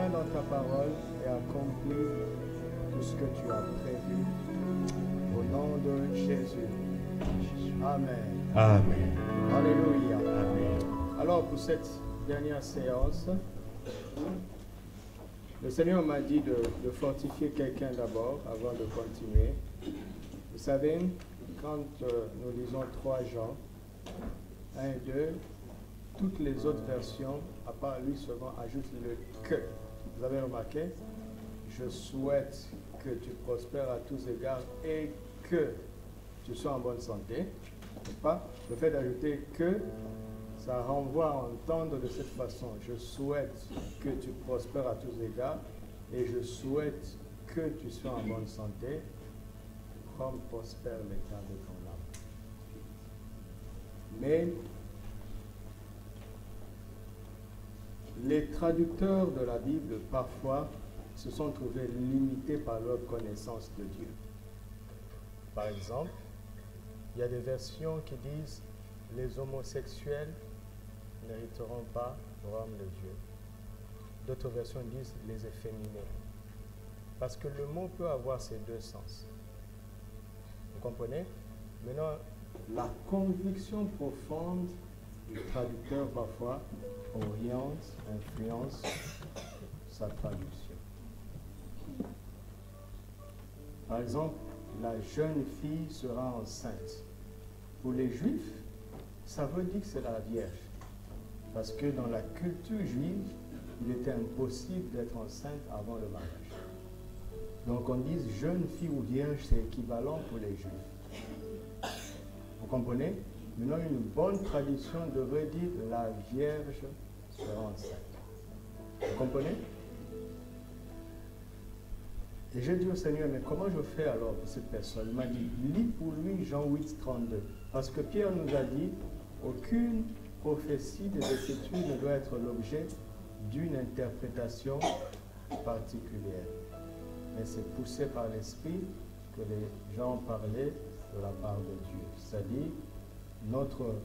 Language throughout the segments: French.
loin dans ta parole et accomplis tout ce que tu as prévu. Au nom de Jésus. Amen. Amen. Alléluia. Amen. Alors pour cette dernière séance, le Seigneur m'a dit de fortifier quelqu'un d'abord avant de continuer. Vous savez, quand nous lisons 3 Jean, 1 et 2, toutes les autres versions, à part lui seulement, ajoutent le que. Vous avez remarqué? Je souhaite que tu prospères à tous égards et que tu sois en bonne santé. N'est-ce pas? Le fait d'ajouter que, ça renvoie à entendre de cette façon. Je souhaite que tu prospères à tous égards et je souhaite que tu sois en bonne santé, comme prospère l'état de ton âme. Mais les traducteurs de la Bible, parfois, se sont trouvés limités par leur connaissance de Dieu. Par exemple, il y a des versions qui disent « Les homosexuels n'hériteront pas le royaume de Dieu ». D'autres versions disent « Les efféminés ». Parce que le mot peut avoir ces deux sens. Vous comprenez? Maintenant, la conviction profonde du traducteur, parfois, oriente, influence sa traduction. Par exemple, la jeune fille sera enceinte. Pour les Juifs, ça veut dire que c'est la Vierge. Parce que dans la culture juive, il était impossible d'être enceinte avant le mariage. Donc on dit jeune fille ou vierge, c'est équivalent pour les Juifs. Vous comprenez? Maintenant, une bonne tradition devrait dire la Vierge sera enceinte. Vous comprenez? Et j'ai dit au Seigneur, mais comment je fais alors pour cette personne? Il m'a dit, lis pour lui Jean 8, 32. Parce que Pierre nous a dit, aucune prophétie des Écritures ne doit être l'objet d'une interprétation particulière. Mais c'est poussé par l'Esprit que les gens parlaient de la part de Dieu. C'est-à-dire, notre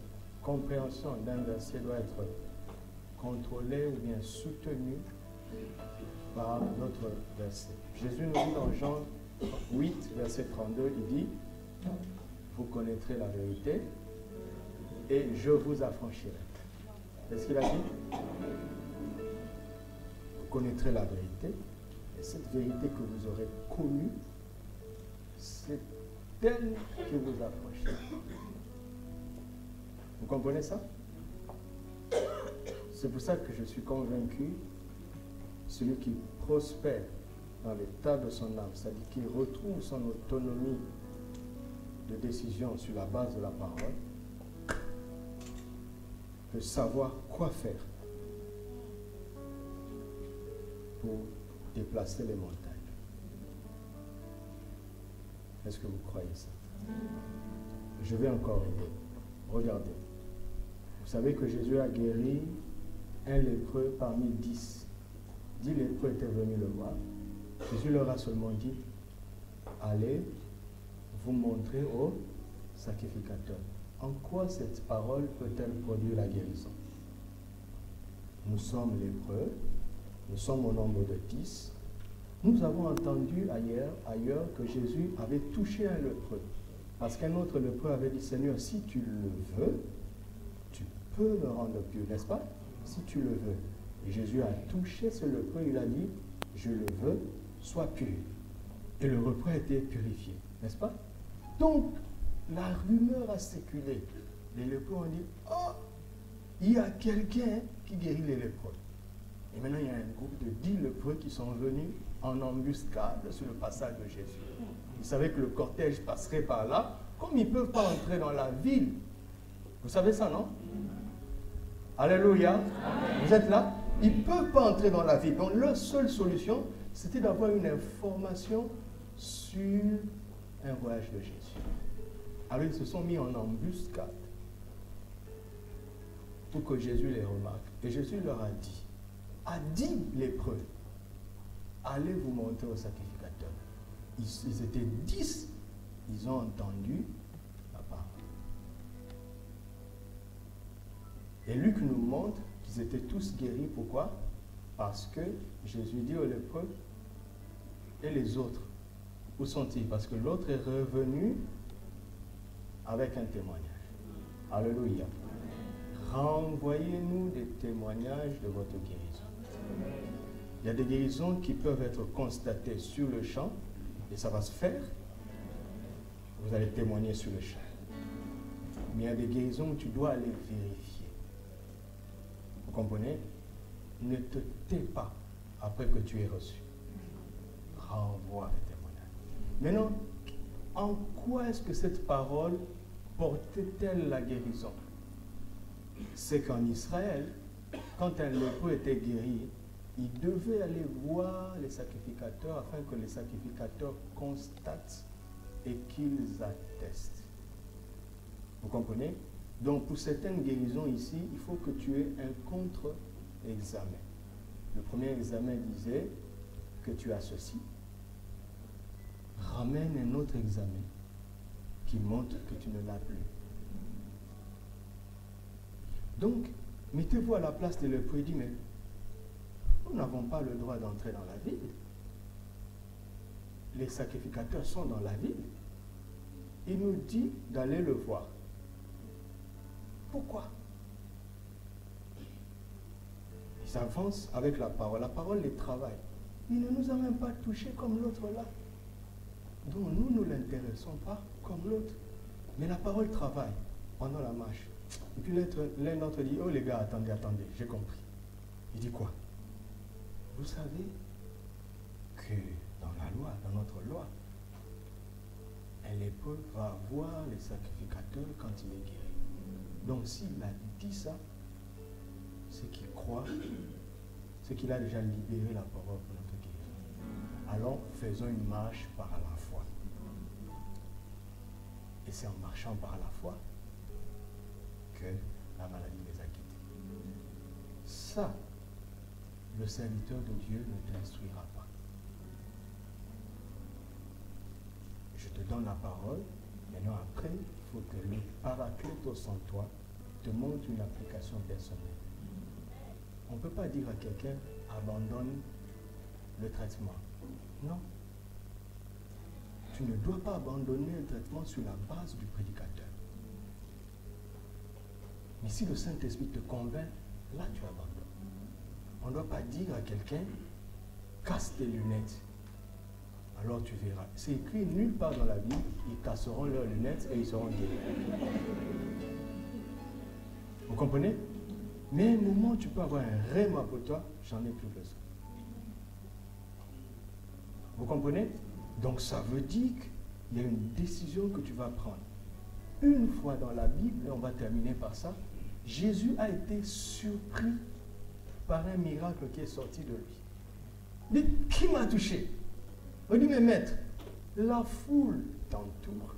compréhension d'un verset doit être contrôlée ou bien soutenue par notre verset. Jésus nous dit dans Jean 8, verset 32, il dit, vous connaîtrez la vérité et je vous affranchirai. Qu'est-ce qu'il a dit? Vous connaîtrez la vérité et cette vérité que vous aurez connue, c'est elle qui vous affranchira. Vous comprenez ça? C'est pour ça que je suis convaincu, celui qui prospère dans l'état de son âme, c'est-à-dire qu'il retrouve son autonomie de décision sur la base de la parole, peut savoir quoi faire pour déplacer les montagnes. Est-ce que vous croyez ça? Je vais encore aider. Regardez. Vous savez que Jésus a guéri un lépreux parmi 10. 10 lépreux étaient venus le voir. Jésus leur a seulement dit, allez vous montrer au sacrificateur. En quoi cette parole peut-elle produire la guérison? Nous sommes lépreux, nous sommes au nombre de 10. Nous avons entendu ailleurs que Jésus avait touché un lépreux. Parce qu'un autre lépreux avait dit, Seigneur, si tu le veux, tu peux me rendre pur, n'est-ce pas? Si tu le veux. Et Jésus a touché ce lépreux, il a dit, je le veux, sois pur. Et le lépreux a été purifié, n'est-ce pas? Donc, la rumeur a circulé. Les lépreux ont dit, oh, il y a quelqu'un qui guérit les lépreux. Et maintenant, il y a un groupe de 10 lépreux qui sont venus en embuscade sur le passage de Jésus. Ils savaient que le cortège passerait par là. Comme ils ne peuvent pas entrer dans la ville, vous savez ça, non? Alléluia. Amen. Vous êtes là? Ils ne peuvent pas entrer dans la ville. Donc, leur seule solution, c'était d'avoir une information sur un voyage de Jésus. Alors, ils se sont mis en embuscade pour que Jésus les remarque. Et Jésus leur a dit, à 10 lépreux, allez vous montrer au sacrificateur. Ils étaient 10, ils ont entendu la parole. Et Luc nous montre qu'ils étaient tous guéris. Pourquoi? Parce que Jésus dit aux lépreux, et les autres, où sont-ils? Parce que l'autre est revenu avec un témoignage. Alléluia. Renvoyez-nous des témoignages de votre guérison. Il y a des guérisons qui peuvent être constatées sur le champ, et ça va se faire. Vous allez témoigner sur le champ. Mais il y a des guérisons où tu dois aller vérifier. Vous comprenez? Ne te tais pas après que tu aies reçu. Renvoie les témoignages. Maintenant, en quoi est-ce que cette parole portait-elle la guérison? C'est qu'en Israël, quand un lépreux était guéri, il devait aller voir les sacrificateurs afin que les sacrificateurs constatent et qu'ils attestent. Vous comprenez? Donc pour certaines guérisons ici, il faut que tu aies un contre-examen. Le premier examen disait que tu as ceci. Ramène un autre examen qui montre que tu ne l'as plus. Donc, mettez-vous à la place de lépreux et dites, mais nous n'avons pas le droit d'entrer dans la ville. Les sacrificateurs sont dans la ville. Il nous dit d'aller le voir. Pourquoi? Ils avancent avec la parole les travaille. Il ne nous a même pas touchés comme l'autre là. Donc nous ne l'intéressons pas comme l'autre. Mais la parole travaille pendant la marche. Et puis l'un d'entre eux dit, oh les gars, attendez, j'ai compris. Il dit quoi? Vous savez que dans la loi, dans notre loi, un lépreux va voir les sacrificateurs quand il est guéri. Donc s'il a dit ça, c'est qu'il croit, c'est qu'il a déjà libéré la parole pour notre guérison. Alors faisons une marche par la foi. Et c'est en marchant par la foi que la maladie les a quittés. Ça, le serviteur de Dieu ne t'instruira pas. Je te donne la parole, maintenant après, il faut que le paraclétos en toi te montre une application personnelle. On ne peut pas dire à quelqu'un, abandonne le traitement. Non. Tu ne dois pas abandonner un traitement sur la base du prédicateur. Mais si le Saint-Esprit te convainc, là tu abandonnes. On ne doit pas dire à quelqu'un, casse tes lunettes. Alors tu verras. C'est écrit nulle part dans la Bible, ils casseront leurs lunettes et ils seront guéris. Vous comprenez? Mais à un moment, tu peux avoir un rêve pour toi, j'en ai plus besoin. Vous comprenez? Donc ça veut dire qu'il y a une décision que tu vas prendre. Une fois dans la Bible, et on va terminer par ça, Jésus a été surpris par un miracle qui est sorti de lui. Il dit, qui m'a touché? Il dit, mais maître, la foule t'entoure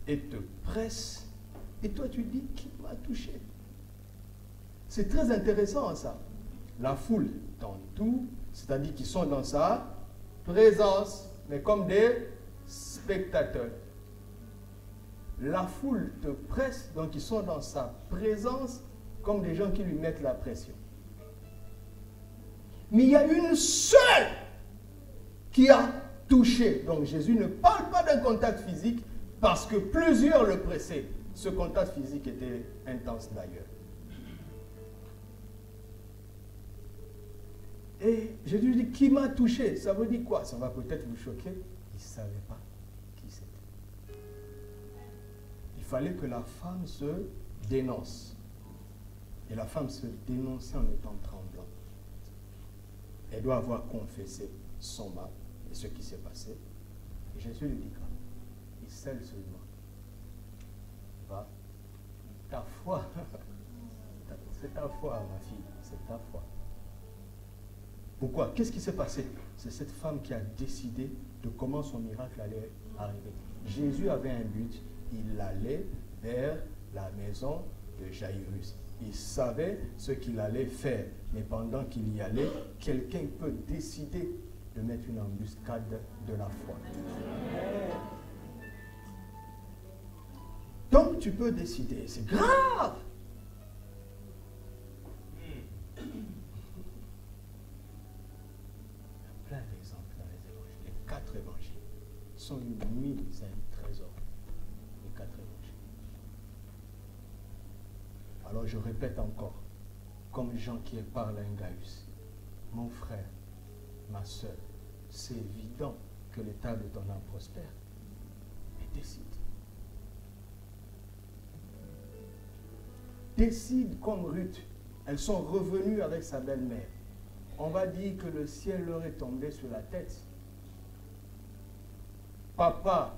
et te presse, et toi tu dis, qui m'a touché? C'est très intéressant ça. La foule t'entoure, c'est-à-dire qu'ils sont dans sa présence, mais comme des spectateurs. La foule te presse, donc ils sont dans sa présence comme des gens qui lui mettent la pression. Mais il y a une seule qui a touché. Donc Jésus ne parle pas d'un contact physique parce que plusieurs le pressaient. Ce contact physique était intense d'ailleurs. Et Jésus dit, qui m'a touché? Ça veut dire quoi? Ça va peut-être vous choquer. Il ne savait pas qui c'était. Il fallait que la femme se dénonce. Et la femme se dénonçait en étant tremblante. Elle doit avoir confessé son mal et ce qui s'est passé. Et Jésus lui dit, il scelle seulement. Va, ta foi, c'est ta foi ma fille, c'est ta foi. Pourquoi? Qu'est-ce qui s'est passé? C'est cette femme qui a décidé de comment son miracle allait arriver. Jésus avait un but, il allait vers la maison de Jairus. Il savait ce qu'il allait faire, mais pendant qu'il y allait, quelqu'un peut décider de mettre une embuscade de la foi. Donc tu peux décider, c'est grave. Alors je répète encore, comme Jean qui parle à un Gaius, mon frère, ma soeur, c'est évident que l'état de ton âme prospère. Et décide. Décide comme Ruth. Elles sont revenues avec sa belle-mère. On va dire que le ciel leur est tombé sur la tête. Papa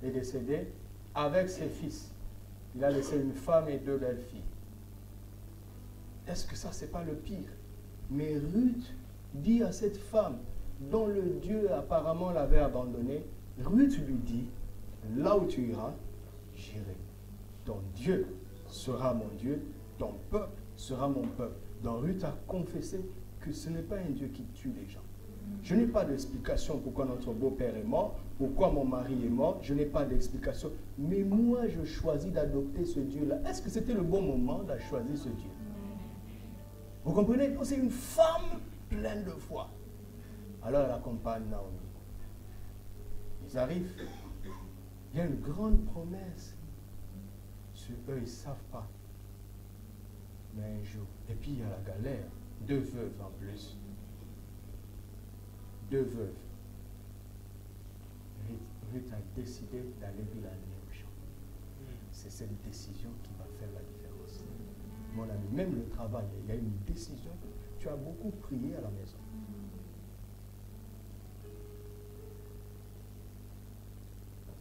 est décédé avec ses fils. Il a laissé une femme et 2 belles filles. Est-ce que ça, c'est pas le pire? Mais Ruth dit à cette femme, dont le Dieu apparemment l'avait abandonnée, Ruth lui dit, là où tu iras, j'irai. Ton Dieu sera mon Dieu, ton peuple sera mon peuple. Donc Ruth a confessé que ce n'est pas un Dieu qui tue les gens. Je n'ai pas d'explication pourquoi notre beau-père est mort, pourquoi mon mari est mort, je n'ai pas d'explication. Mais moi, je choisis d'adopter ce Dieu-là. Est-ce que c'était le bon moment de choisir ce Dieu? Vous comprenez? C'est une femme pleine de foi. Alors elle accompagne Naomi. Ils arrivent. Il y a une grande promesse. Sur eux, ils ne savent pas. Mais un jour. Et puis il y a la galère. 2 veuves en plus. 2 veuves. Ruth a décidé d'aller vivre la nuit au champ. C'est cette décision qui va faire la différence. Mon ami, même le travail, il y a une décision. Tu as beaucoup prié à la maison.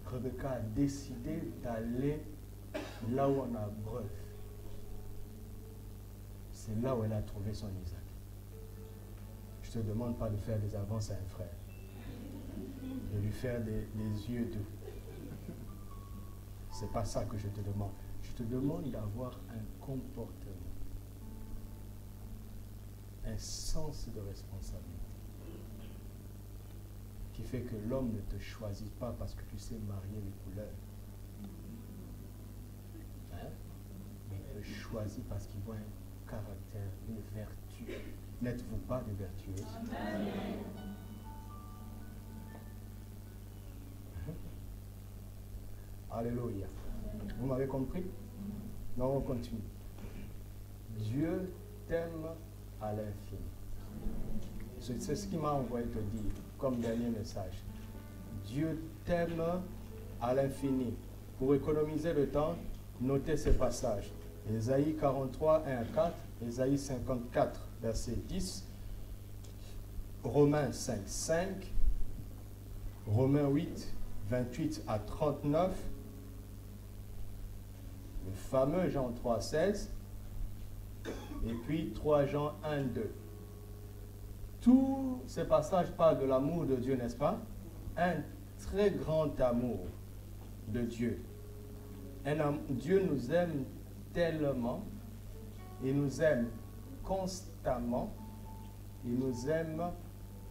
Rebecca a décidé d'aller là où on a bref. C'est là où elle a trouvé son Isaac. Je ne te demande pas de faire des avances à un frère. De lui faire les yeux doux. Ce n'est pas ça que je te demande. Je te demande d'avoir un comportement. Un sens de responsabilité. Qui fait que l'homme ne te choisit pas parce que tu sais marier les couleurs. Hein? Mais il te choisit parce qu'il voit un caractère, une vertu. N'êtes-vous pas des vertueuses? Amen. Alléluia. Vous m'avez compris? Non, on continue. Dieu t'aime à l'infini. C'est ce qui m'a envoyé te dire comme dernier message. Dieu t'aime à l'infini. Pour économiser le temps, notez ces passages. Ésaïe 43, 1 à 4, Ésaïe 54, verset 10, Romains 5, 5, Romains 8, 28 à 39, le fameux Jean 3, 16, et puis 3 Jean 1, 2. Tous ces passages parlent de l'amour de Dieu, n'est-ce pas? Un très grand amour de Dieu. Dieu nous aime tellement, il nous aime constamment, il nous aime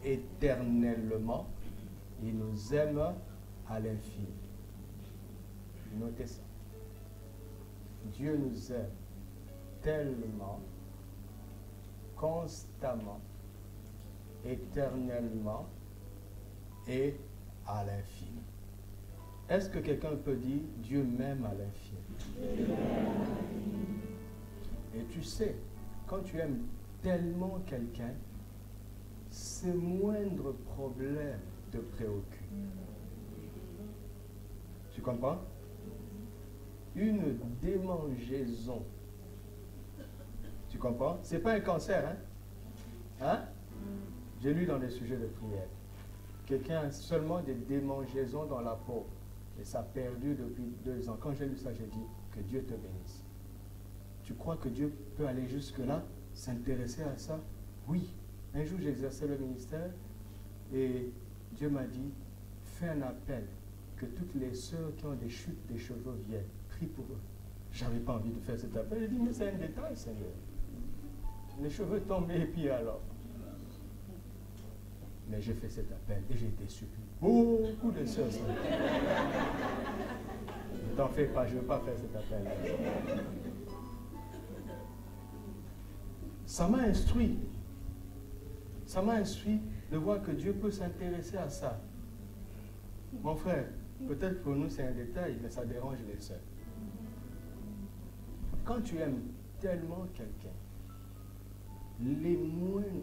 éternellement, il nous aime à l'infini. Notez ça. Dieu nous aime tellement, constamment, éternellement et à l'infini. Est-ce que quelqu'un peut dire Dieu m'aime à l'infini? Et tu sais, quand tu aimes tellement quelqu'un, ce moindre problème te préoccupe. Tu comprends? Une démangeaison. Tu comprends? C'est pas un cancer, hein? Hein? J'ai lu dans les sujets de prière. Quelqu'un a seulement des démangeaisons dans la peau. Et ça a perdu depuis 2 ans. Quand j'ai lu ça, j'ai dit que Dieu te bénisse. Tu crois que Dieu peut aller jusque-là, s'intéresser à ça? Oui. Un jour, j'exerçais le ministère et Dieu m'a dit, fais un appel, que toutes les sœurs qui ont des chutes des cheveux viennent. Prie pour eux. Je n'avais pas envie de faire cet appel. J'ai dit, mais c'est un détail, Seigneur. Les cheveux tombaient et puis alors. Mais j'ai fait cet appel et j'ai été surpris. Beaucoup de sœurs sont là. Ne t'en fais pas, je ne veux pas faire cet appel. Ça m'a instruit. Ça m'a instruit de voir que Dieu peut s'intéresser à ça. Mon frère, peut-être pour nous c'est un détail, mais ça dérange les sœurs. quand tu aimes tellement quelqu'un,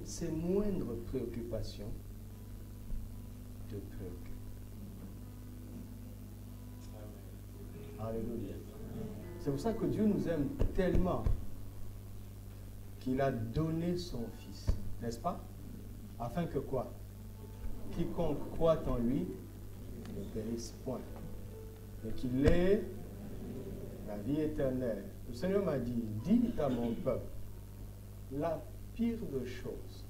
ses moindres préoccupations te préoccupent. Alléluia. C'est pour ça que Dieu nous aime tellement qu'il a donné son Fils, n'est-ce pas? Afin que quoi? Quiconque croit en lui ne périsse point, mais qu'il ait la vie éternelle. Le Seigneur m'a dit, dites à mon peuple, la pire de choses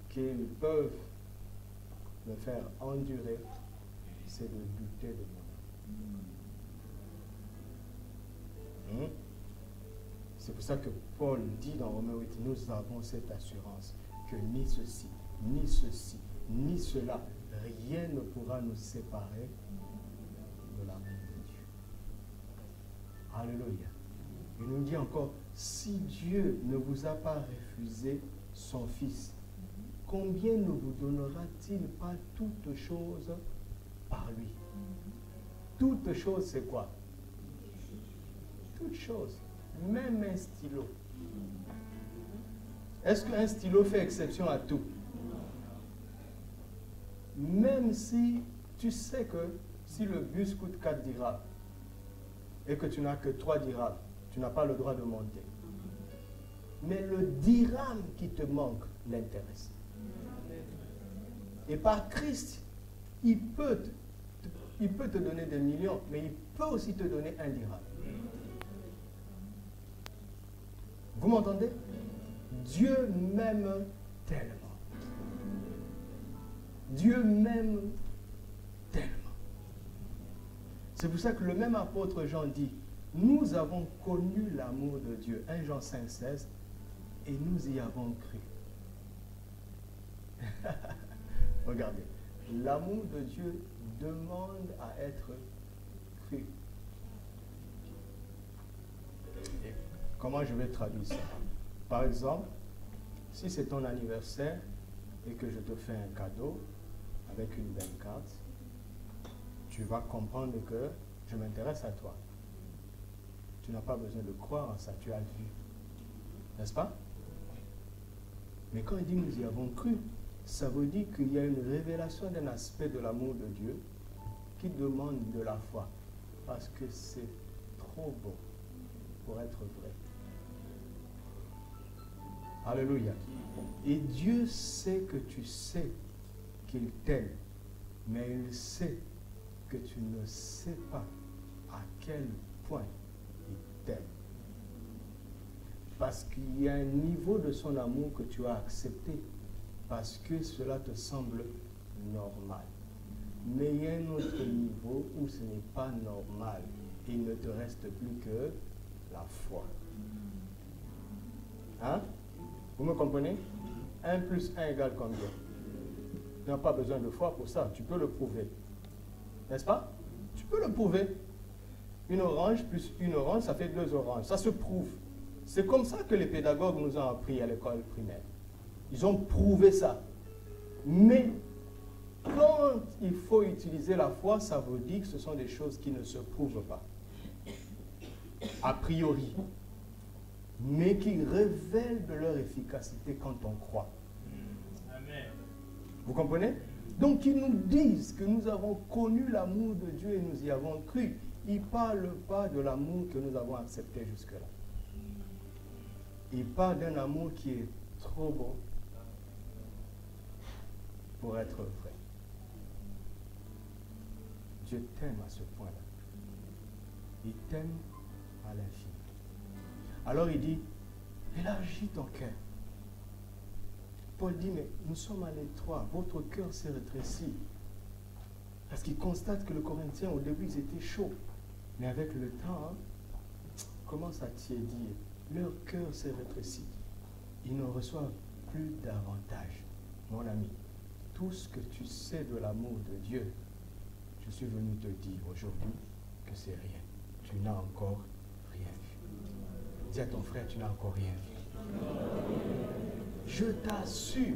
qu'ils peuvent me faire endurer, c'est de douter de mon âme. C'est pour ça que Paul dit dans Romains 8, nous avons cette assurance que ni ceci, ni cela, rien ne pourra nous séparer de l'amour de Dieu. Alléluia. Il nous dit encore, si Dieu ne vous a pas refusé son Fils, combien ne vous donnera-t-il pas toutes choses par lui? Toutes choses, c'est quoi? Toutes choses. Même un stylo. Est-ce qu'un stylo fait exception à tout? Même si tu sais que si le bus coûte 4 dirhams et que tu n'as que 3 dirhams, tu n'as pas le droit de monter. Mais le dirham qui te manque l'intéresse. Et par Christ, il peut te donner des millions, mais il peut aussi te donner un dirham. Vous m'entendez? Dieu m'aime tellement. Dieu m'aime tellement. C'est pour ça que le même apôtre Jean dit, nous avons connu l'amour de Dieu, 1 Jean 5, 16, et nous y avons cru. Regardez, l'amour de Dieu demande à être cru. Et comment je vais traduire ça? Par exemple, si c'est ton anniversaire et que je te fais un cadeau avec une belle carte, tu vas comprendre que je m'intéresse à toi. Tu n'as pas besoin de croire en ça, tu as vu. N'est-ce pas? Mais quand il dit nous y avons cru, ça veut dire qu'il y a une révélation d'un aspect de l'amour de Dieu qui demande de la foi. Parce que c'est trop beau pour être vrai. Alléluia. Et Dieu sait que tu sais qu'il t'aime, mais il sait que tu ne sais pas à quel point il t'aime. Parce qu'il y a un niveau de son amour que tu as accepté, parce que cela te semble normal. Mais il y a un autre niveau où ce n'est pas normal. Il ne te reste plus que la foi. Hein? Vous me comprenez? 1 plus 1 égale combien? Tu n'as pas besoin de foi pour ça, tu peux le prouver. N'est-ce pas? Tu peux le prouver. Une orange plus une orange, ça fait 2 oranges. Ça se prouve. C'est comme ça que les pédagogues nous ont appris à l'école primaire. Ils ont prouvé ça. Mais quand il faut utiliser la foi, ça veut dire que ce sont des choses qui ne se prouvent pas. A priori. Mais qui révèlent de leur efficacité quand on croit. Amen. Vous comprenez? Donc ils nous disent que nous avons connu l'amour de Dieu et nous y avons cru. Ils ne parlent pas de l'amour que nous avons accepté jusque-là. Ils parlent d'un amour qui est trop beau pour être vrai. Dieu t'aime à ce point-là. Il t'aime à l'infini. Alors il dit, élargis ton cœur. Paul dit, mais nous sommes à l'étroit, votre cœur s'est rétréci. Parce qu'il constate que les Corinthiens, au début, ils étaient chauds. Mais avec le temps, commence à tiédir. Leur cœur s'est rétréci. Ils ne reçoivent plus davantage. Mon ami, tout ce que tu sais de l'amour de Dieu, je suis venu te dire aujourd'hui que c'est rien. Tu n'as encore rien vu. Dis à ton frère, tu n'as encore rien vu. Je t'assure,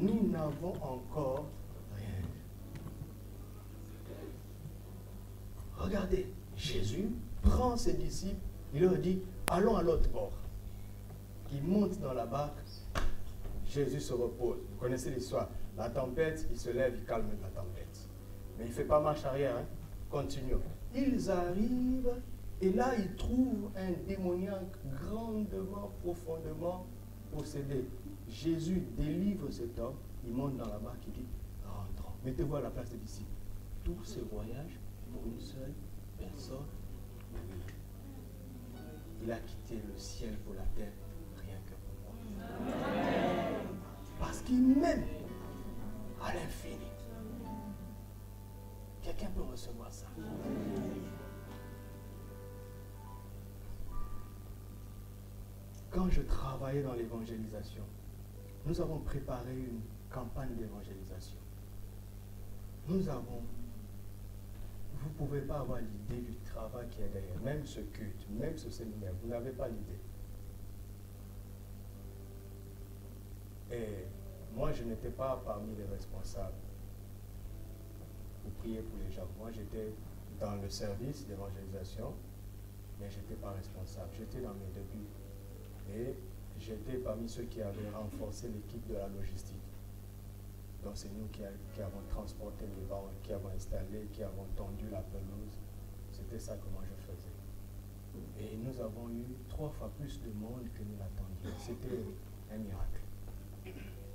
nous n'avons encore rien vu. regardez, Jésus prend ses disciples, il leur dit, allons à l'autre bord. Ils montent dans la barque, Jésus se repose. Vous connaissez l'histoire. La tempête, il se lève, il calme la tempête. Mais il ne fait pas marche arrière, hein. Continuons. Ils arrivent, et là, ils trouvent un démoniaque grandement, profondément possédé. Jésus délivre cet homme, il monte dans la barque, il dit, rentrons. Mettez-vous à la place des disciples. Tous ces voyages pour une seule personne. Il a quitté le ciel pour la terre, rien que pour moi. Parce qu'il m'aime à l'infini. Quelqu'un peut recevoir ça. Quand je travaillais dans l'évangélisation, nous avons préparé une campagne d'évangélisation. Vous ne pouvez pas avoir l'idée du travail qui est derrière. Même ce culte, même ce séminaire, vous n'avez pas l'idée. Et moi, je n'étais pas parmi les responsables pour prier pour les gens. Moi, j'étais dans le service d'évangélisation, mais je n'étais pas responsable. J'étais dans mes débuts. Et j'étais parmi ceux qui avaient renforcé l'équipe de la logistique. Donc c'est nous qui avons transporté les bancs, qui avons installé, qui avons tendu la pelouse. C'était ça que moi je faisais. Et nous avons eu 3 fois plus de monde que nous l'attendions. C'était un miracle.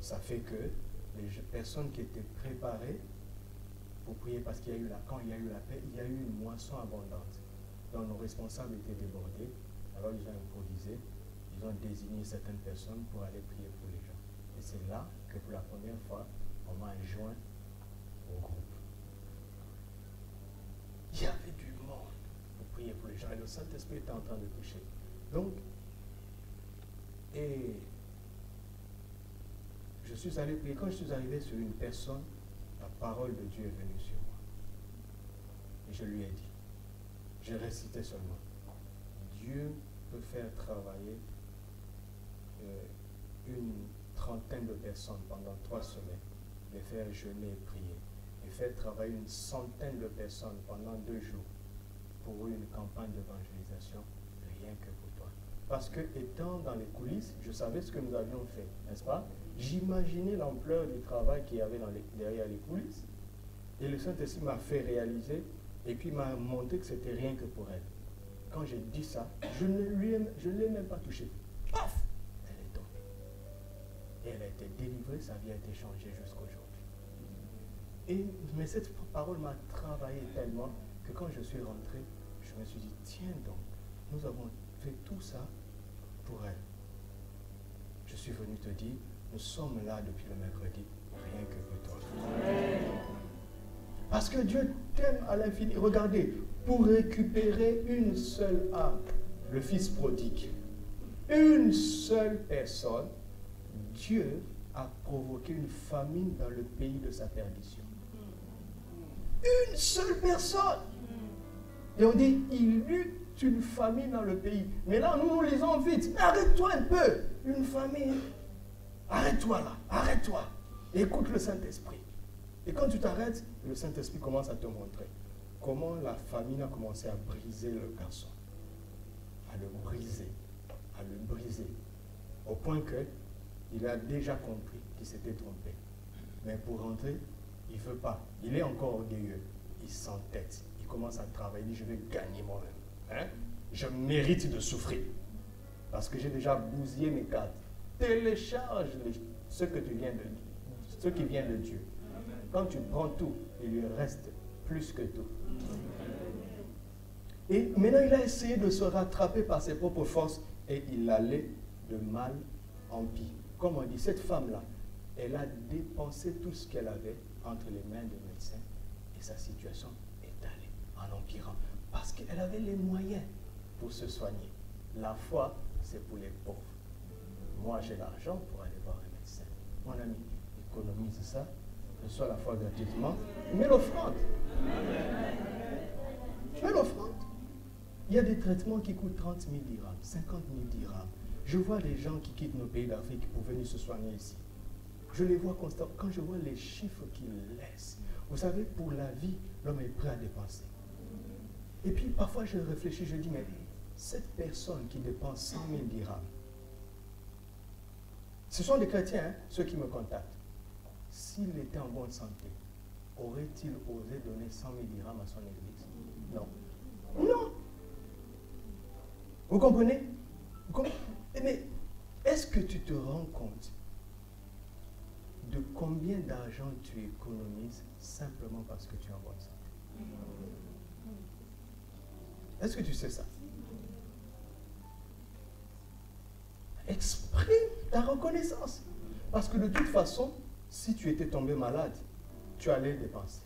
Ça fait que les personnes qui étaient préparées pour prier, parce qu'il y a eu quand il y a eu la paix, il y a eu une moisson abondante. Donc nos responsables étaient débordés. Alors ils ont improvisé, ils ont désigné certaines personnes pour aller prier pour les gens. Et c'est là que pour la première fois, on m'a joint au groupe. Il y avait du monde pour prier pour les gens et le Saint-Esprit était en train de toucher. Donc, et je suis allé prier. Quand je suis arrivé sur une personne, la parole de Dieu est venue sur moi. Et je lui ai dit, je récitais seulement, Dieu peut faire travailler une trentaine de personnes pendant 3 semaines, les faire jeûner et prier, et faire travailler une centaine de personnes pendant 2 jours pour une campagne d'évangélisation, rien que pour toi. Parce que étant dans les coulisses, je savais ce que nous avions fait, n'est-ce pas? J'imaginais l'ampleur du travail qu'il y avait derrière les coulisses, et le Saint-Esprit m'a fait réaliser, et puis m'a montré que c'était rien que pour elle. Quand j'ai dit ça, je ne l'ai même pas touchée. Paf! Elle est tombée. Et elle a été délivrée, sa vie a été changée jusqu'aujourd'hui. Mais cette parole m'a travaillé tellement que quand je suis rentré, je me suis dit, tiens donc, nous avons fait tout ça pour elle. Je suis venu te dire, nous sommes là depuis le mercredi, rien que pour toi. Parce que Dieu t'aime à l'infini. Regardez, pour récupérer une seule âme, le Fils prodigue, une seule personne, Dieu a provoqué une famine dans le pays de sa perdition. Une seule personne. Et on dit, il eut une famine dans le pays. Mais là, nous lisons vite. Arrête-toi un peu. Une famine. Arrête-toi là. Arrête-toi. Écoute le Saint-Esprit. Et quand tu t'arrêtes, le Saint-Esprit commence à te montrer comment la famine a commencé à briser le garçon. À le briser. À le briser. Au point qu'il a déjà compris qu'il s'était trompé. Mais pour rentrer, il ne veut pas. Il est encore orgueilleux. Il s'entête. Il commence à travailler. Il dit, je vais gagner moi-même. Hein? Je mérite de souffrir. Parce que j'ai déjà bousillé mes cartes. Télécharge ce qui vient de Dieu. Quand tu prends tout, il lui reste plus que tout. Et maintenant, il a essayé de se rattraper par ses propres forces et il allait de mal en pis. Comme on dit, cette femme-là, elle a dépensé tout ce qu'elle avait entre les mains des médecins et sa situation est allée en empirant parce qu'elle avait les moyens pour se soigner. La foi, c'est pour les pauvres. Moi, j'ai l'argent pour aller voir un médecin. Mon ami, économise ça, reçois la foi gratuitement, mets l'offrande. Mets l'offrande. Il y a des traitements qui coûtent 30 000 dirhams, 50 000 dirhams. Je vois des gens qui quittent nos pays d'Afrique pour venir se soigner ici. Je les vois constamment. Quand je vois les chiffres qu'ils laissent, vous savez, pour la vie, l'homme est prêt à dépenser. Et puis parfois je réfléchis, je dis, mais cette personne qui dépense 100 000 dirhams, ce sont des chrétiens, hein, ceux qui me contactent. S'il était en bonne santé, aurait-il osé donner 100 000 dirhams à son église? Non. Non. Vous comprenez? Mais est-ce que tu te rends compte de combien d'argent tu économises simplement parce que tu es en bonne santé? Est-ce que tu sais ça? Exprime ta reconnaissance. Parce que de toute façon, si tu étais tombé malade, tu allais dépenser.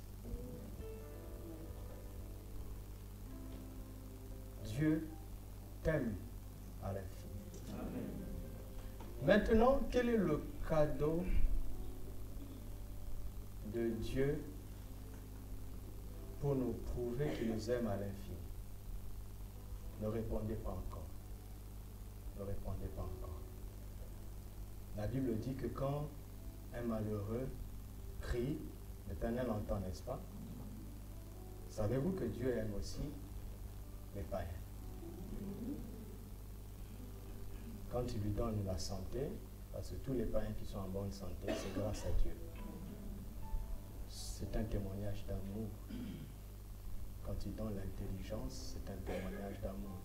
Dieu t'aime à l'infini. Maintenant, quel est le cadeau de Dieu pour nous prouver qu'il nous aime à l'infini? Ne répondez pas encore. Ne répondez pas encore. La Bible dit que quand un malheureux crie, l'Éternel entend, n'est-ce pas? Savez-vous que Dieu aime aussi les païens? Quand il lui donne la santé, parce que tous les païens qui sont en bonne santé, c'est grâce à Dieu. C'est un témoignage d'amour. Quand il donne l'intelligence, c'est un témoignage d'amour.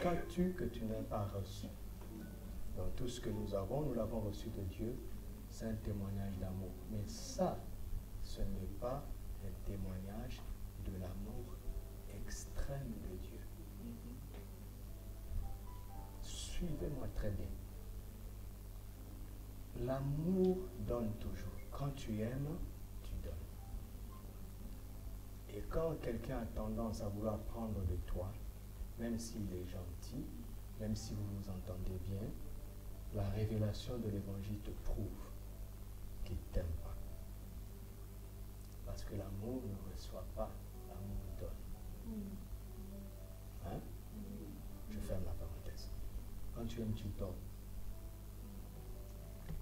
Qu'as-tu que tu n'as pas reçu? Donc tout ce que nous avons, nous l'avons reçu de Dieu, c'est un témoignage d'amour. Mais ça, ce n'est pas un témoignage de l'amour extrême de Dieu. Suivez-moi très bien. L'amour donne toujours. Quand tu aimes, tu donnes. Et quand quelqu'un a tendance à vouloir prendre de toi, même s'il est gentil, même si vous vous entendez bien, la révélation de l'évangile te prouve qu'il ne t'aime pas. Parce que l'amour ne reçoit pas, l'amour donne. Hein? Je ferme la parenthèse. Quand tu aimes, tu donnes.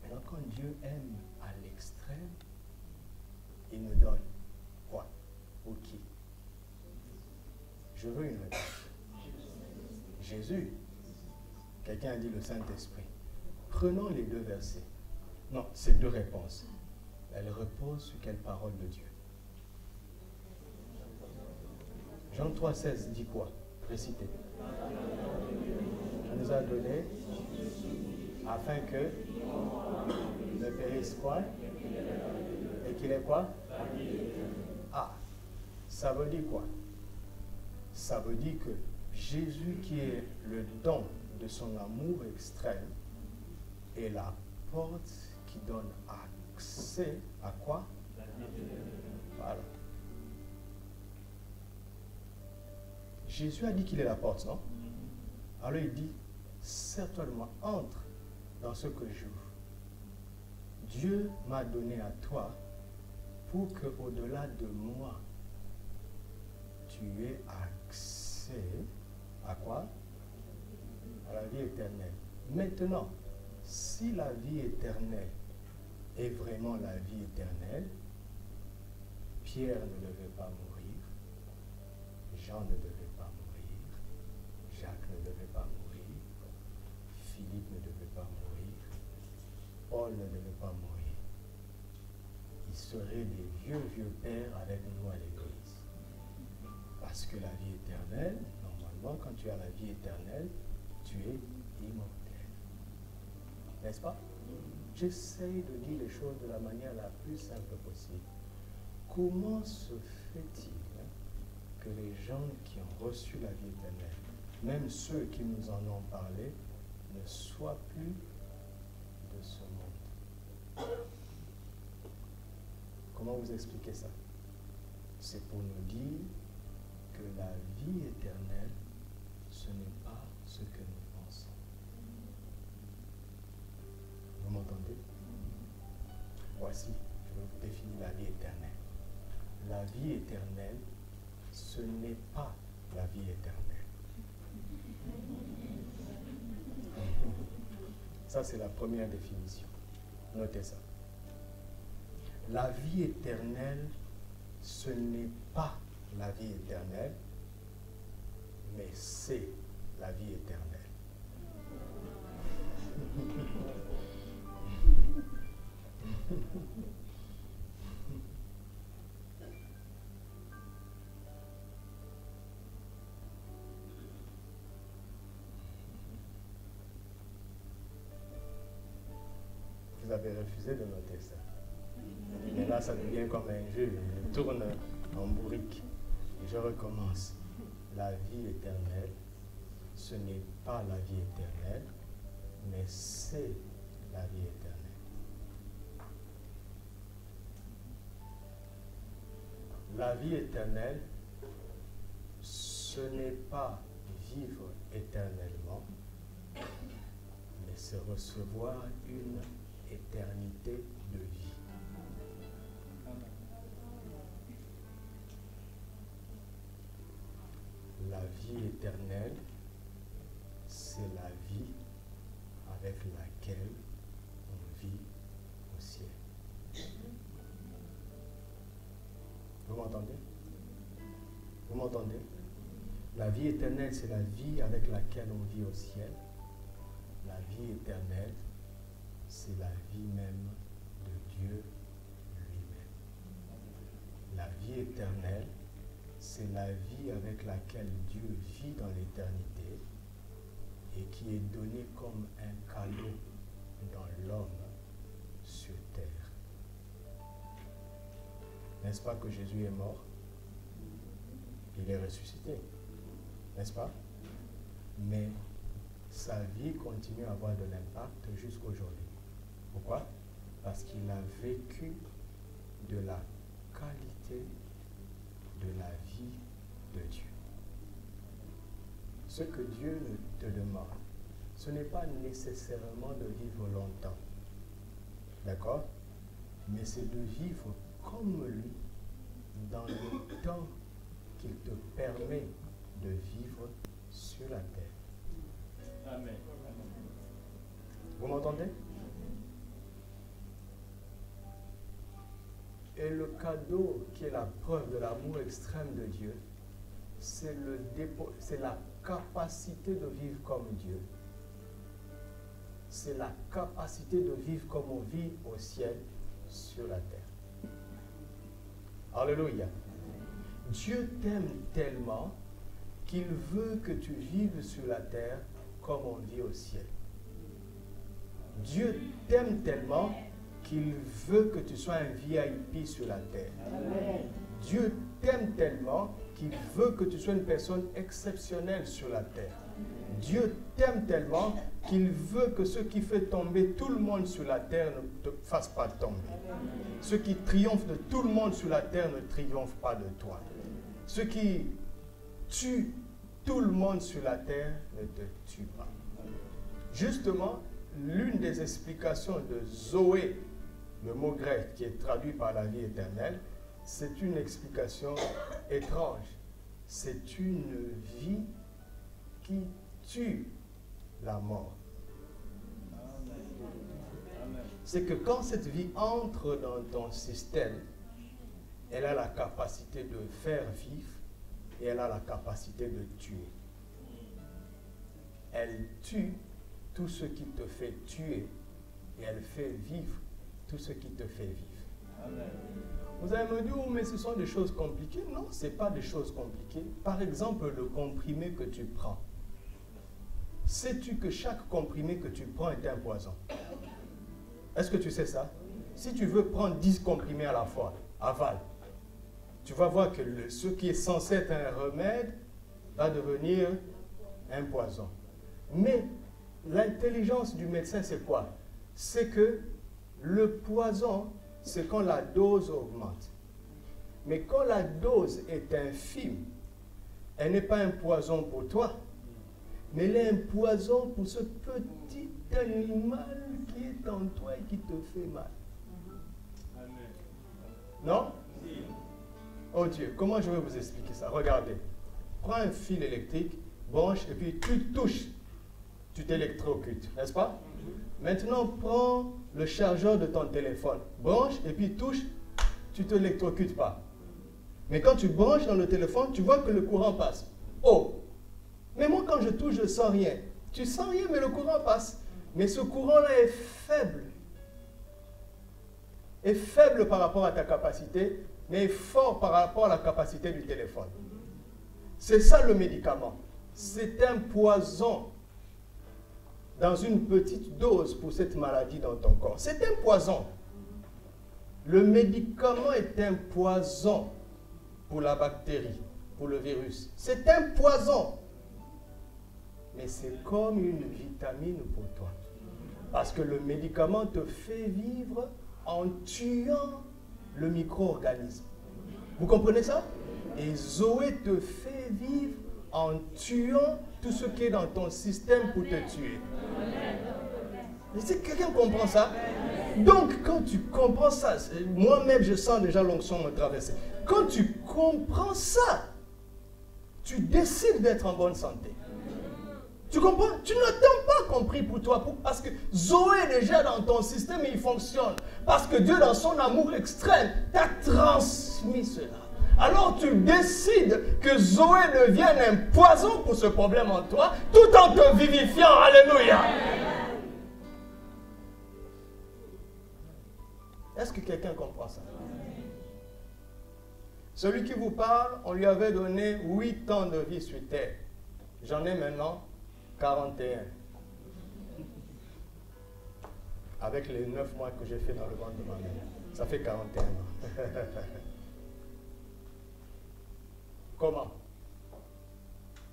Maintenant, quand Dieu aime à l'extrême, il nous donne quoi? Ou qui? Je veux une réponse. Jésus. Quelqu'un a dit le Saint-Esprit. Prenons les deux versets. Non, c'est deux réponses. Elles reposent sur quelle parole de Dieu? Jean 3,16 dit quoi? Récitez. Il nous a donné afin que ne périsse quoi? Et qu'il ait quoi? Ah, ça veut dire quoi? Ça veut dire que Jésus, qui est le don de son amour extrême, est la porte qui donne accès à quoi? Voilà. Jésus a dit qu'il est la porte, non? Alors il dit, certainement, entre dans ce que j'ouvre. Dieu m'a donné à toi pour que, au-delà de moi, tu aies accès à quoi? À la vie éternelle. Maintenant, si la vie éternelle est vraiment la vie éternelle, Pierre ne devait pas mourir, Jean ne devait pas mourir, Jacques ne devait pas mourir, Philippe ne devait pas mourir, Paul ne devait pas mourir. Ils seraient des vieux pères avec nous à l'église. Parce que la vie éternelle, normalement, quand tu as la vie éternelle, tu es immortel. N'est-ce pas? J'essaye de dire les choses de la manière la plus simple possible. Comment se fait-il que les gens qui ont reçu la vie éternelle, même ceux qui nous en ont parlé, ne soient plus de ce monde? Comment vous expliquez ça? C'est pour nous dire que la vie éternelle, ce n'est pas ce que nous pensons. Vous m'entendez? Voici, je vais vous définir la vie éternelle. La vie éternelle, ce n'est pas la vie éternelle. Ça, c'est la première définition. Notez ça. La vie éternelle, ce n'est pas la vie éternelle. mais c'est la vie éternelle. Vous avez refusé de noter ça. Et là, ça devient comme un jeu. Je tourne en bourrique. Et je recommence. La vie éternelle, ce n'est pas la vie éternelle, mais c'est la vie éternelle. La vie éternelle, ce n'est pas vivre éternellement, mais c'est recevoir une éternité de vie. La vie éternelle, c'est la vie avec laquelle on vit au ciel. Vous m'entendez? Vous m'entendez? La vie éternelle, c'est la vie avec laquelle on vit au ciel. La vie éternelle, c'est la vie même de Dieu lui-même. La vie éternelle, c'est la vie avec laquelle Dieu vit dans l'éternité et qui est donnée comme un cadeau dans l'homme sur terre. N'est-ce pas que Jésus est mort? Il est ressuscité, n'est-ce pas? Mais sa vie continue à avoir de l'impact jusqu'aujourd'hui. Pourquoi? Parce qu'il a vécu de la qualité de la vie de Dieu. Ce que Dieu te demande, ce n'est pas nécessairement de vivre longtemps, d'accord? Mais c'est de vivre comme lui dans le temps qu'il te permet de vivre sur la terre. Amen. Vous m'entendez? Et le cadeau qui est la preuve de l'amour extrême de Dieu, c'est la capacité de vivre comme Dieu. C'est la capacité de vivre comme on vit au ciel sur la terre. Alléluia. Dieu t'aime tellement qu'il veut que tu vives sur la terre comme on vit au ciel. Dieu t'aime tellement qu'il veut que tu sois un VIP sur la terre. Amen. Dieu t'aime tellement qu'il veut que tu sois une personne exceptionnelle sur la terre. Dieu t'aime tellement qu'il veut que ce qui fait tomber tout le monde sur la terre ne te fasse pas tomber. Ce qui triomphe de tout le monde sur la terre ne triomphe pas de toi. Ce qui tue tout le monde sur la terre ne te tue pas. Justement, l'une des explications de Zoé, le mot grec qui est traduit par la vie éternelle, c'est une explication étrange. C'est une vie qui tue la mort. C'est que quand cette vie entre dans ton système, elle a la capacité de faire vivre et elle a la capacité de tuer. Elle tue tout ce qui te fait tuer et elle fait vivre tout ce qui te fait vivre. Amen. Vous allez me dire, oh, mais ce sont des choses compliquées. Non, ce n'est pas des choses compliquées. Par exemple, le comprimé que tu prends. Sais-tu que chaque comprimé que tu prends est un poison? Est-ce que tu sais ça? Si tu veux prendre 10 comprimés à la fois, avale. Tu vas voir que ce qui est censé être un remède va devenir un poison. Mais l'intelligence du médecin, c'est quoi? C'est que le poison, c'est quand la dose augmente. Mais quand la dose est infime, elle n'est pas un poison pour toi, mais elle est un poison pour ce petit animal qui est en toi et qui te fait mal. Non? Oh Dieu, comment je vais vous expliquer ça? Regardez, prends un fil électrique, branche et puis tu touches, tu t'électrocutes, n'est-ce pas? Maintenant, prends le chargeur de ton téléphone, branche et puis touche, tu ne t'électrocutes pas. Mais quand tu branches dans le téléphone, tu vois que le courant passe. Oh, Mais moi, quand je touche, je ne sens rien. Tu sens rien, mais le courant passe. Mais ce courant-là est faible. Est faible par rapport à ta capacité, mais est fort par rapport à la capacité du téléphone. C'est ça le médicament. C'est un poison dans une petite dose pour cette maladie dans ton corps. C'est un poison. Le médicament est un poison pour la bactérie, pour le virus. C'est un poison. Mais c'est comme une vitamine pour toi. Parce que le médicament te fait vivre en tuant le micro-organisme. Vous comprenez ça? Et Zoé te fait vivre en tuant tout ce qui est dans ton système pour te tuer. Est-ce que quelqu'un comprend ça? Donc, quand tu comprends ça, moi-même, je sens déjà l'onction me traverser. Quand tu comprends ça, tu décides d'être en bonne santé. Tu comprends? Tu n'as pas compris pour toi, parce que Zoé est déjà dans ton système et il fonctionne. Parce que Dieu, dans son amour extrême, t'a transmis cela. Alors tu décides que Zoé devienne un poison pour ce problème en toi, tout en te vivifiant. Alléluia. Est-ce que quelqu'un comprend ça? Celui qui vous parle, on lui avait donné 8 ans de vie sur terre. J'en ai maintenant 41. Avec les 9 mois que j'ai fait dans le ventre de ma mère. Ça fait 41 ans. Comment?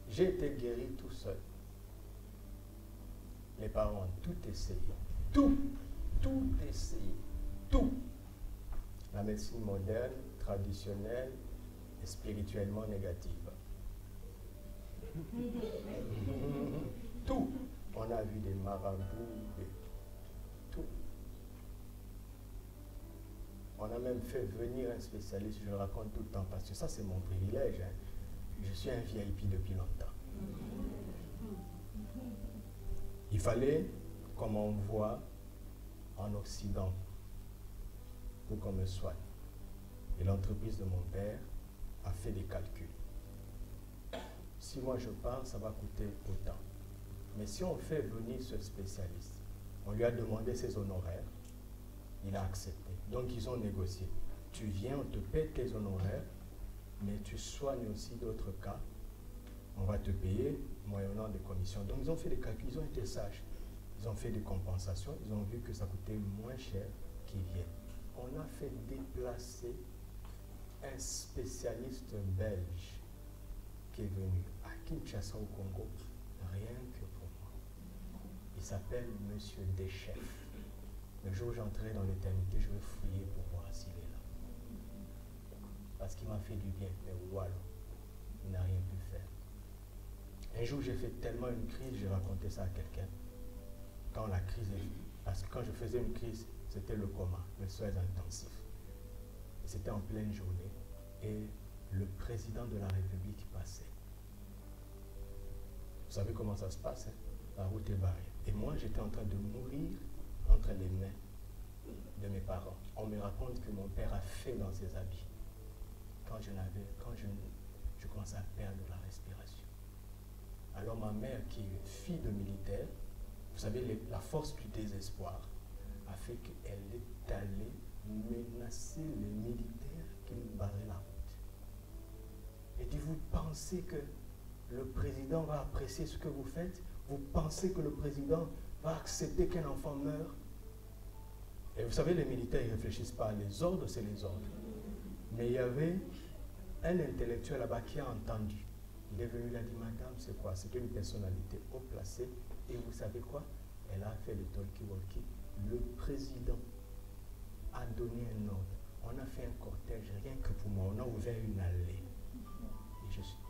J'ai été guéri tout seul. Les parents ont tout essayé. Tout essayé. Tout. La médecine moderne, traditionnelle et spirituellement négative. Tout. On a vu des marabouts, tout. On a même fait venir un spécialiste, je le raconte tout le temps, parce que ça c'est mon privilège. Hein. Je suis un VIP depuis longtemps. Il fallait qu'on m'envoie en Occident pour qu'on me soigne. Et l'entreprise de mon père a fait des calculs. Si moi je pars, ça va coûter autant. Mais si on fait venir ce spécialiste, on lui a demandé ses honoraires, il a accepté. Donc ils ont négocié. Tu viens, on te paie tes honoraires, mais tu soignes aussi d'autres cas. On va te payer moyennant des commissions. Donc ils ont fait des calculs, ils ont été sages. Ils ont fait des compensations, ils ont vu que ça coûtait moins cher qu'ils viennent. On a fait déplacer un spécialiste belge qui est venu à Kinshasa au Congo, rien que pour moi. Il s'appelle Monsieur Deschef. Le jour où j'entrerai dans l'éternité, je vais fouiller pour voir s'il est là. Parce qu'il m'a fait du bien, mais voilà, il n'a rien pu faire. Un jour, j'ai fait tellement une crise, j'ai raconté ça à quelqu'un. Quand la crise est... Parce que quand je faisais une crise, c'était le coma, le soins intensif. C'était en pleine journée. Et le président de la République passait. Vous savez comment ça se passe, hein? La route est barrée. Et moi, j'étais en train de mourir entre les mains de mes parents. On me raconte que mon père a fait dans ses habits. Quand je commençais à perdre la respiration. Alors ma mère, qui est fille de militaire, vous savez, la force du désespoir a fait qu'elle est allée menacer les militaires qui nous barraient la route. Et dit, vous pensez que le président va apprécier ce que vous faites? Vous pensez que le président va accepter qu'un enfant meure? Et vous savez, les militaires, ils ne réfléchissent pas. Les ordres, c'est les ordres. Mais il y avait un intellectuel là-bas qui a entendu. Il est venu, il a dit, madame, c'est quoi? C'était une personnalité haut placée. Et vous savez quoi? Elle a fait le talkie-walkie. Le président a donné un ordre. On a fait un cortège, rien que pour moi. On a ouvert une allée.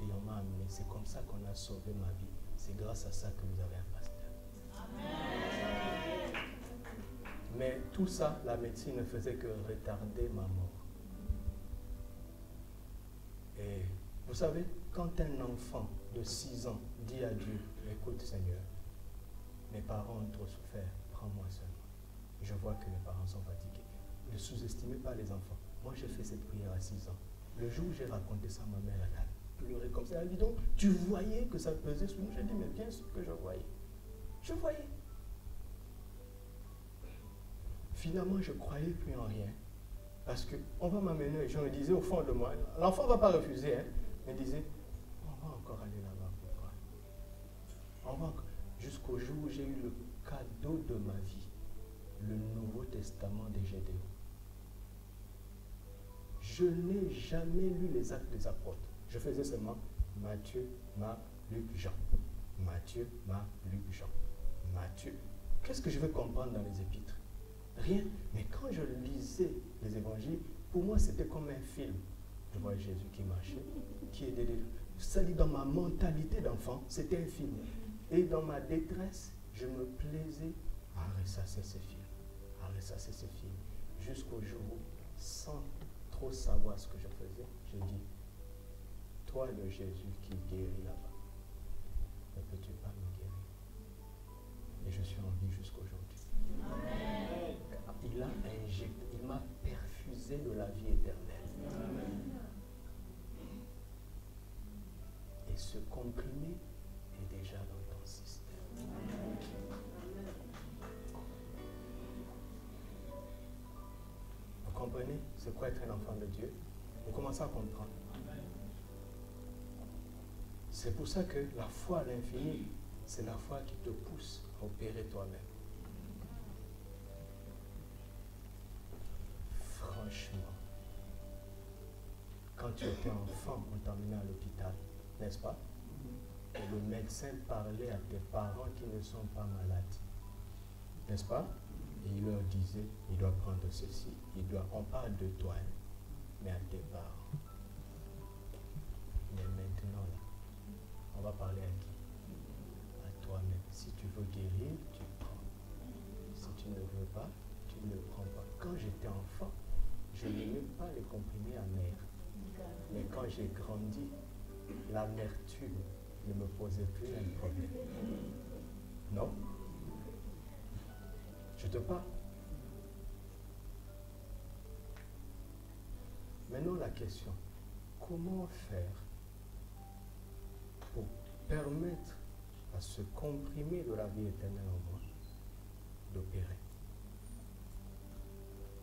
Et on m'a amené. C'est comme ça qu'on a sauvé ma vie. C'est grâce à ça que vous avez un pasteur. Amen. Mais tout ça, la médecine ne faisait que retarder ma mort. Et vous savez, quand un enfant de 6 ans dit à Dieu, écoute Seigneur, mes parents ont trop souffert, prends-moi seulement. Je vois que mes parents sont fatigués. Ne sous-estimez pas les enfants. Moi, j'ai fait cette prière à 6 ans. Le jour où j'ai raconté ça à ma mère, pleurer comme ça. Elle dit donc, tu voyais que ça pesait sur nous? J'ai dit, mais bien sûr que je voyais. Je voyais. Finalement, je ne croyais plus en rien. Parce qu'on va m'amener, je me disais au fond de moi, l'enfant ne va pas refuser, hein, mais il disait, on va encore aller là-bas, pourquoi? On va encore. Jusqu'au jour où j'ai eu le cadeau de ma vie, le Nouveau Testament des Gédéons. Je n'ai jamais lu les Actes des Apôtres. Je faisais seulement Matthieu, Marc, Luc, Jean. Matthieu, Marc, Luc, Jean. Matthieu. Qu'est-ce que je veux comprendre dans les épîtres? Rien. Mais quand je lisais les évangiles, pour moi, c'était comme un film. Je voyais Jésus qui marchait, qui aidait les gens. Ça dit, dans ma mentalité d'enfant, c'était un film. Et dans ma détresse, je me plaisais à ressasser ces films. À ressasser ces films. Jusqu'au jour où, sans trop savoir ce que je faisais, j'ai dit, toi le Jésus qui guérit là-bas, ne peux-tu pas me guérir? Et je suis en vie jusqu'aujourd'hui. Il a injecté, il m'a perfusé de la vie éternelle. Amen. Et ce comprimé est déjà dans ton système. Amen. Vous comprenez c'est quoi être un enfant de Dieu? Vous commencez à comprendre. C'est pour ça que la foi à l'infini, c'est la foi qui te pousse à opérer toi-même. Franchement, quand tu étais enfant, on t'emmenait à l'hôpital, n'est-ce pas? Et le médecin parlait à tes parents qui ne sont pas malades, n'est-ce pas? Et il leur disait, il doit prendre ceci, on parle de toi, hein, mais à tes parents. Mais maintenant, là, on va parler à qui? À toi-même. Si tu veux guérir, tu prends. Si tu ne veux pas, tu ne le prends pas. Quand j'étais enfant, je n'aimais pas les comprimés amers. Mais quand j'ai grandi, l'amertume ne me posait plus un problème. Non? Je te parle. Maintenant la question, comment faire pour permettre à ce comprimé de la vie éternelle en moi d'opérer?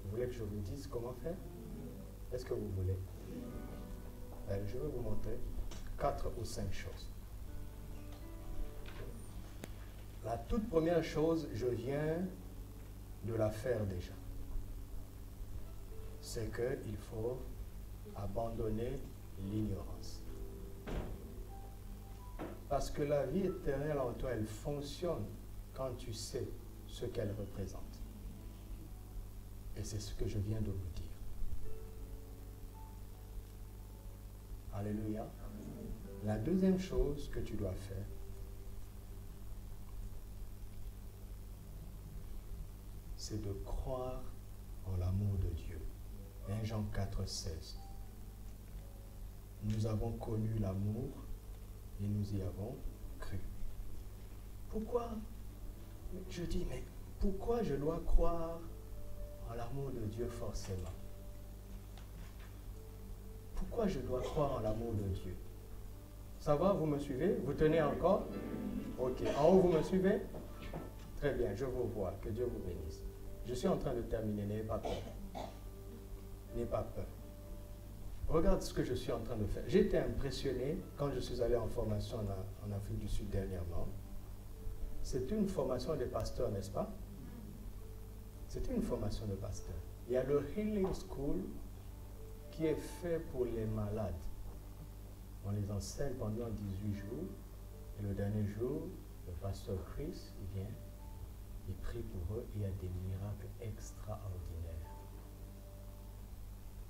Vous voulez que je vous dise comment faire? Est-ce que vous voulez? Je vais vous montrer 4 ou 5 choses. La toute première chose, je viens de la faire déjà. C'est qu'il faut abandonner l'ignorance. Parce que la vie éternelle en toi, elle fonctionne quand tu sais ce qu'elle représente. Et c'est ce que je viens de vous dire. Alléluia. La deuxième chose que tu dois faire, c'est de croire en l'amour de Dieu. 1 Jean 4, 16. Nous avons connu l'amour et nous y avons cru. Pourquoi? Je dis, mais pourquoi je dois croire en l'amour de Dieu forcément? Pourquoi je dois croire en l'amour de Dieu? Ça va, vous me suivez? Vous tenez encore? Ok. En haut, vous me suivez? Très bien, je vous vois. Que Dieu vous bénisse. Je suis en train de terminer, n'ayez pas peur. N'ayez pas peur. Regarde ce que je suis en train de faire. J'ai été impressionné quand je suis allé en formation en Afrique du Sud dernièrement. C'est une formation de pasteurs, n'est-ce pas? C'est une formation de pasteurs. Il y a le Healing School qui est fait pour les malades. On les enseigne pendant 18 jours. Et le dernier jour, le pasteur Chris, il vient, il prie pour eux et il y a des miracles extraordinaires.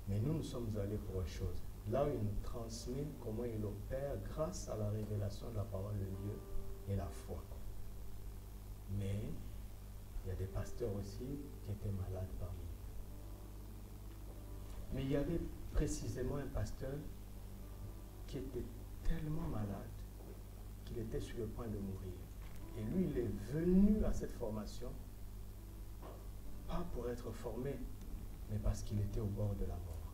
Mais nous sommes allés pour autre chose. Là où il nous transmet comment il opère grâce à la révélation de la parole de Dieu et la foi. Mais il y a des pasteurs aussi qui étaient malades parmi nous. Mais il y avait précisément un pasteur qui était tellement malade qu'il était sur le point de mourir. Et lui, il est venu à cette formation, pas pour être formé, mais parce qu'il était au bord de la mort.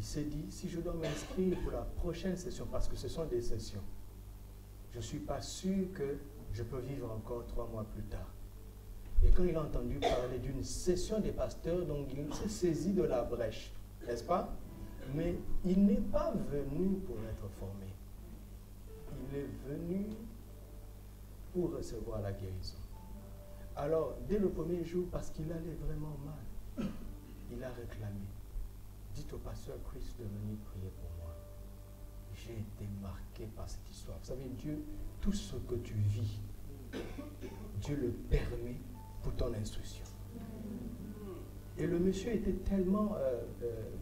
il s'est dit, si je dois m'inscrire pour la prochaine session, parce que ce sont des sessions, je ne suis pas sûr que je peux vivre encore 3 mois plus tard. Et quand il a entendu parler d'une session des pasteurs, donc il s'est saisi de la brèche, n'est-ce pas? Mais il n'est pas venu pour être formé. Il est venu pour recevoir la guérison. Alors, dès le premier jour, parce qu'il allait vraiment mal, il a réclamé. Dites au pasteur Chris de venir prier pour moi. J'ai été marqué par cette histoire. Vous savez, Dieu, tout ce que tu vis, Dieu le permet pour ton instruction. Et le monsieur était tellement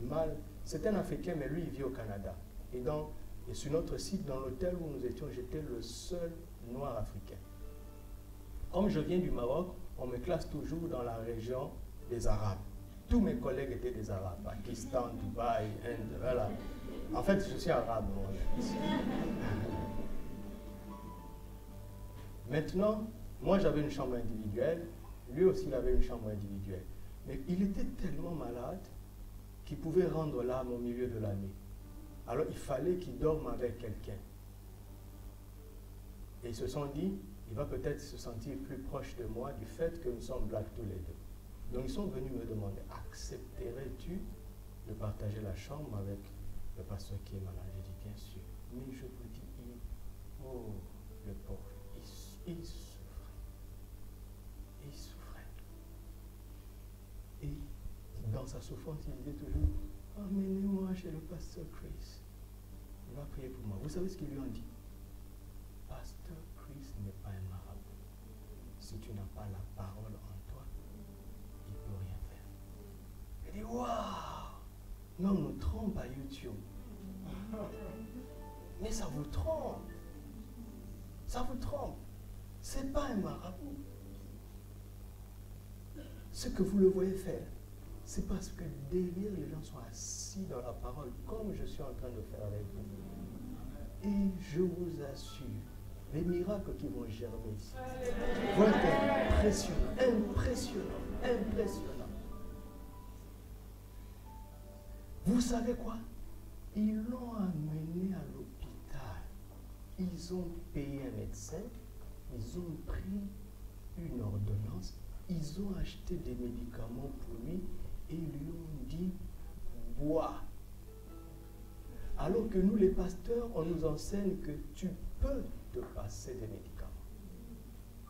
mal. C'est un Africain, mais lui, il vit au Canada. Et sur notre site, dans l'hôtel où nous étions, j'étais le seul noir africain. Comme je viens du Maroc, on me classe toujours dans la région des Arabes. Tous mes collègues étaient des Arabes. Pakistan, Dubaï, Inde, voilà. En fait, je suis arabe, moi. Maintenant, moi j'avais une chambre individuelle, lui aussi il avait une chambre individuelle. Mais il était tellement malade qu'il pouvait rendre l'âme au milieu de la nuit. Alors il fallait qu'il dorme avec quelqu'un. Et ils se sont dit, il va peut-être se sentir plus proche de moi du fait que nous sommes blacks tous les deux. Donc ils sont venus me demander, accepterais-tu de partager la chambre avec le pasteur qui est malade? J'ai dit, bien sûr. Mais je vous dis, oh, le pauvre, il souffrait. Il souffrait. Et dans sa souffrance, il disait toujours, emmenez-moi chez le pasteur Chris. Il va prier pour moi. Vous savez ce qu'ils lui ont dit? Pasteur Chris n'est pas un marabout. Si tu n'as pas la parole en toi, il ne peut rien faire. Il dit, waouh! Mais on nous trompe à YouTube. Mais ça vous trompe. Ça vous trompe. Ce n'est pas un marabout. Ce que vous le voyez faire, c'est parce que derrière, les gens sont assis dans la parole, comme je suis en train de faire avec vous. Et je vous assure, les miracles qui vont germer ici vont être impressionnants, impressionnants, impressionnants. Vous savez quoi? Ils l'ont amené à l'hôpital. Ils ont payé un médecin, ils ont pris une ordonnance, ils ont acheté des médicaments pour lui et ils lui ont dit, bois. Alors que nous, les pasteurs, on nous enseigne que tu peux te passer des médicaments.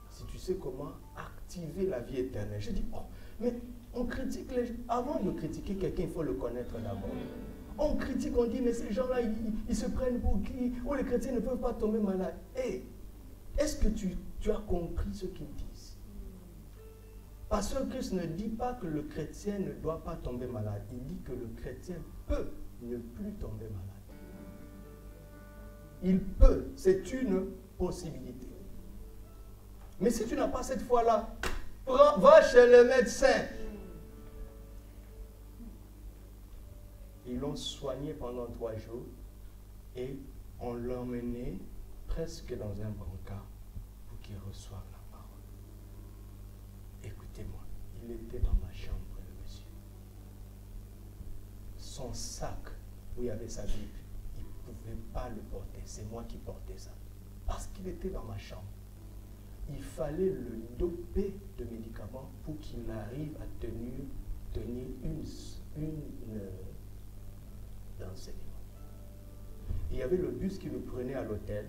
Si tu sais comment activer la vie éternelle. Je dis, oh, mais on critique les gens. Avant de critiquer quelqu'un, il faut le connaître d'abord. On critique, on dit, mais ces gens-là, ils se prennent pour qui? Oh, les chrétiens ne peuvent pas tomber malades. Hé, est-ce que tu as compris ce qu'ils disent? Parce que Christ ne dit pas que le chrétien ne doit pas tomber malade. Il dit que le chrétien peut ne plus tomber malade. Il peut, c'est une possibilité. Mais si tu n'as pas cette foi-là, va chez le médecin. Ils l'ont soigné pendant 3 jours et on l'a emmené presque dans un brancard pour qu'il reçoive la parole. Écoutez-moi, il était dans ma chambre, le monsieur. Son sac où il y avait sa Bible, il ne pouvait pas le porter. C'est moi qui portais ça. Parce qu'il était dans ma chambre. Il fallait le doper de médicaments pour qu'il arrive à tenir une d'enseignement. Il y avait le bus qui le prenait à l'hôtel,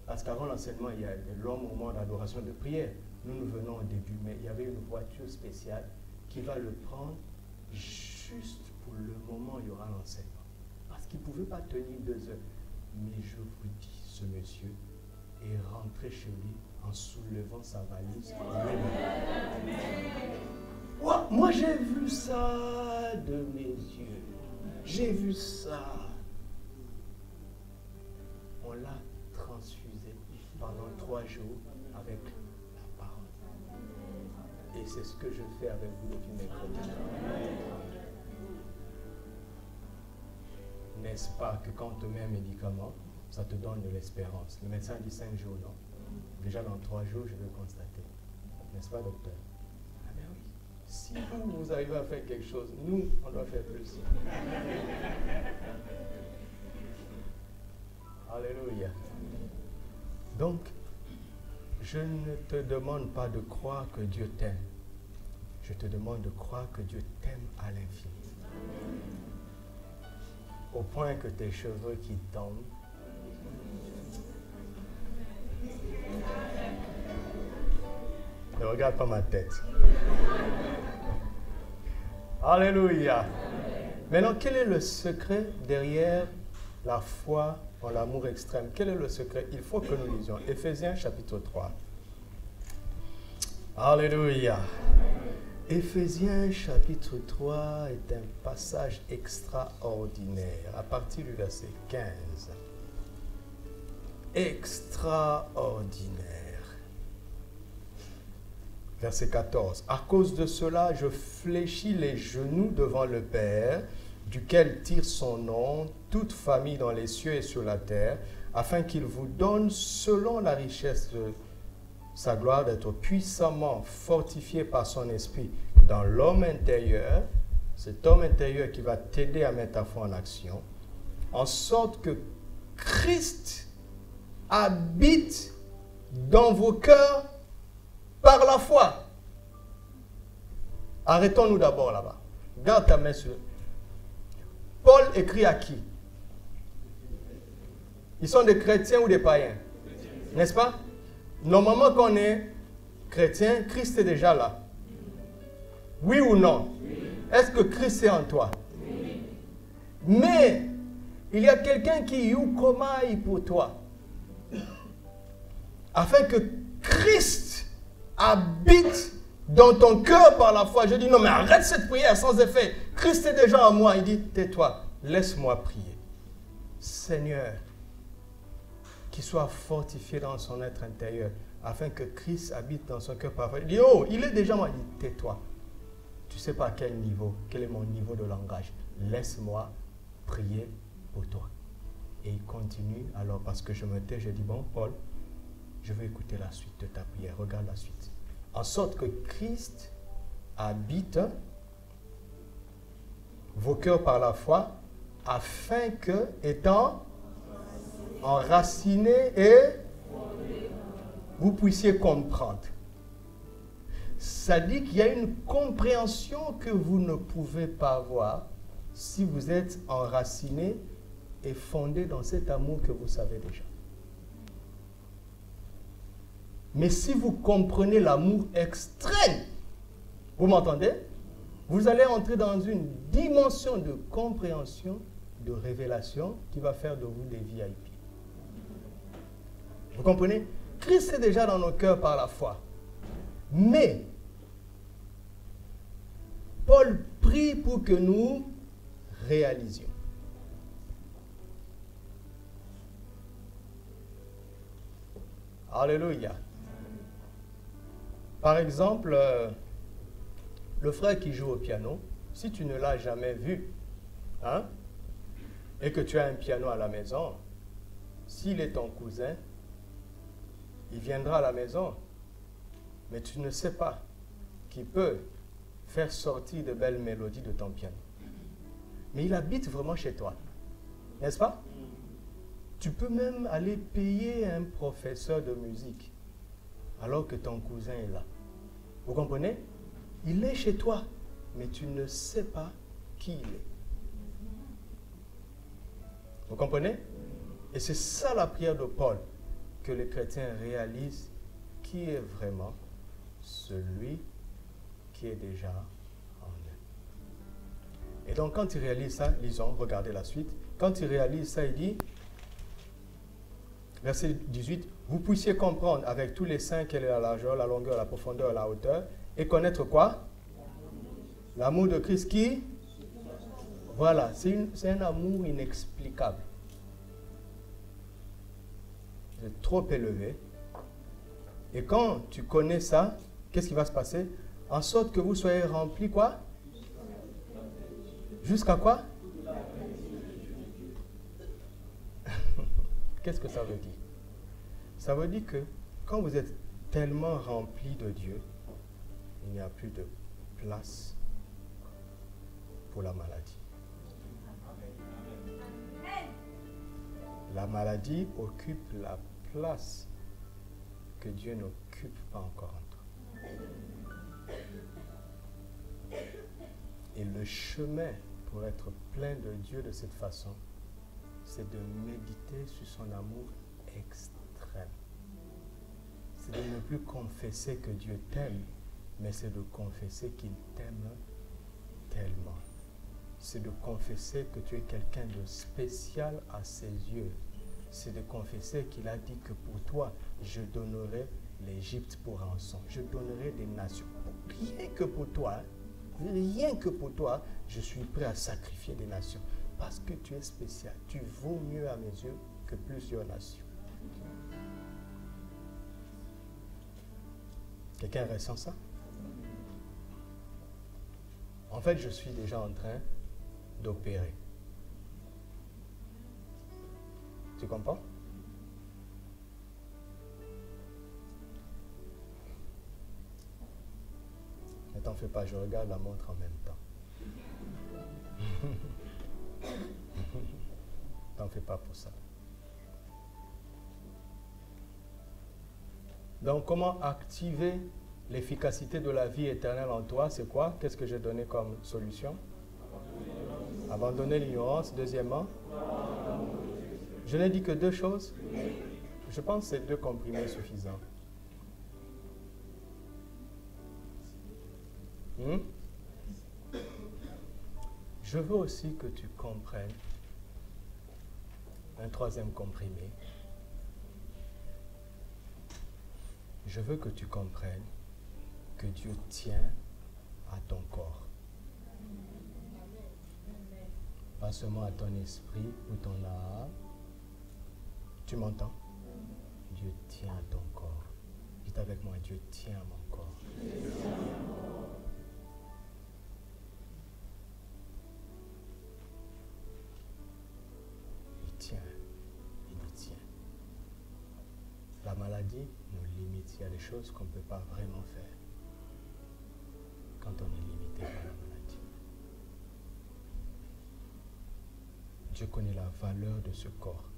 parce qu'avant l'enseignement, il y a de longs moments d'adoration, de prière. Nous venons au début, mais il y avait une voiture spéciale qui va le prendre juste pour le moment où il y aura l'enseignement. Parce qu'il ne pouvait pas tenir 2 heures. Mais je vous dis, ce monsieur est rentré chez lui en soulevant sa valise. Ouais, moi, j'ai vu ça de mes yeux. J'ai vu ça. On l'a transfusé pendant 3 jours avec la parole. Et c'est ce que je fais avec vous depuis mercredi. N'est-ce pas que quand on te met un médicament, ça te donne de l'espérance? Le médecin dit 5 jours, non? Déjà dans 3 jours, je vais constater. N'est-ce pas, docteur? Ah ben oui, Si vous arrivez à faire quelque chose, nous, on doit faire plus. Alléluia. Donc, je ne te demande pas de croire que Dieu t'aime. Je te demande de croire que Dieu t'aime à l'infini. Au point que tes cheveux qui tombent, ne regarde pas ma tête. Alléluia. Maintenant, quel est le secret derrière la foi en l'amour extrême? Quel est le secret? Il faut que nous lisions Éphésiens chapitre 3. Alléluia. Éphésiens chapitre 3 est un passage extraordinaire à partir du verset 15. Extraordinaire. Verset 14. À cause de cela, je fléchis les genoux devant le Père, duquel tire son nom toute famille dans les cieux et sur la terre, afin qu'il vous donne, selon la richesse de sa gloire, d'être puissamment fortifié par son esprit dans l'homme intérieur, cet homme intérieur qui va t'aider à mettre ta foi en action, en sorte que Christ habite dans vos cœurs par la foi. Arrêtons-nous d'abord là-bas. Garde ta main sur. Paul écrit à qui? Ils sont des chrétiens ou des païens? N'est-ce pas? Normalement, quand on est chrétien, Christ est déjà là. Oui ou non? Oui. Est-ce que Christ est en toi? Oui. Mais, il y a quelqu'un qui youkomaï pour toi. Afin que Christ habite dans ton cœur par la foi. Je dis, non mais arrête cette prière sans effet. Christ est déjà en moi. Il dit, tais-toi, laisse-moi prier. Seigneur, qu'il soit fortifié dans son être intérieur, afin que Christ habite dans son cœur par la foi. Il dit, oh, il est déjà moi. Il dit, tais-toi. Tu ne sais pas à quel niveau, quel est mon niveau de langage. Laisse-moi prier pour toi. Et il continue, alors parce que je me tais, je dis, bon, Paul, je vais écouter la suite de ta prière. Regarde la suite. En sorte que Christ habite vos cœurs par la foi, afin que, étant enracinés et vous puissiez comprendre. Ça dit qu'il y a une compréhension que vous ne pouvez pas avoir si vous êtes enraciné et fondé dans cet amour que vous savez déjà. Mais si vous comprenez l'amour extrême, vous m'entendez? Vous allez entrer dans une dimension de compréhension, de révélation qui va faire de vous des VIP. Vous comprenez? Christ est déjà dans nos cœurs par la foi. Mais, Paul prie pour que nous réalisions. Alléluia. Par exemple, le frère qui joue au piano, si tu ne l'as jamais vu, hein, et que tu as un piano à la maison, s'il est ton cousin, il viendra à la maison, mais tu ne sais pas qu'il peut faire sortir de belles mélodies de ton piano. Mais il habite vraiment chez toi, n'est-ce pas? Tu peux même aller payer un professeur de musique alors que ton cousin est là. Vous comprenez? Il est chez toi, mais tu ne sais pas qui il est. Vous comprenez? Et c'est ça la prière de Paul, que les chrétiens réalisent qui est vraiment celui qui est déjà en eux. Et donc quand il réalise ça, lisons, regardez la suite. Quand il réalise ça, il dit, verset 18, vous puissiez comprendre avec tous les saints quelle est la largeur, la longueur, la profondeur, la hauteur, et connaître quoi? L'amour de Christ qui? Voilà, c'est un amour inexplicable. C'est trop élevé. Et quand tu connais ça, qu'est-ce qui va se passer? En sorte que vous soyez remplis quoi? Jusqu'à quoi? Qu'est-ce que ça veut dire? Ça veut dire que quand vous êtes tellement rempli de Dieu, il n'y a plus de place pour la maladie. La maladie occupe la place que Dieu n'occupe pas encore en toi. Et le chemin pour être plein de Dieu de cette façon, c'est de méditer sur son amour extrême. C'est de ne plus confesser que Dieu t'aime, mais c'est de confesser qu'il t'aime tellement. C'est de confesser que tu es quelqu'un de spécial à ses yeux. C'est de confesser qu'il a dit que pour toi, je donnerai l'Égypte pour rançon. Je donnerai des nations. Rien que pour toi, je suis prêt à sacrifier des nations. Parce que tu es spécial. Tu vaux mieux à mes yeux que plusieurs nations. Quelqu'un ressent ça? En fait, je suis déjà en train d'opérer. Tu comprends? Ne t'en fais pas, je regarde la montre en même temps. T'en fais pas pour ça. Donc, comment activer l'efficacité de la vie éternelle en toi? C'est quoi? Qu'est-ce que j'ai donné comme solution? Abandonner l'ignorance. Deuxièmement, je n'ai dit que 2 choses. Je pense que c'est 2 comprimés suffisants. Je veux aussi que tu comprennes un 3e comprimé. Je veux que tu comprennes que Dieu tient à ton corps. Pas seulement à ton esprit ou ton âme. Tu m'entends? Dieu tient à ton corps. Dites avec moi, Dieu tient à mon corps. Il tient. Il y tient. La maladie nous limite. Il y a des choses qu'on ne peut pas vraiment faire quand on est limité par la maladie. Dieu connaît la valeur de ce corps.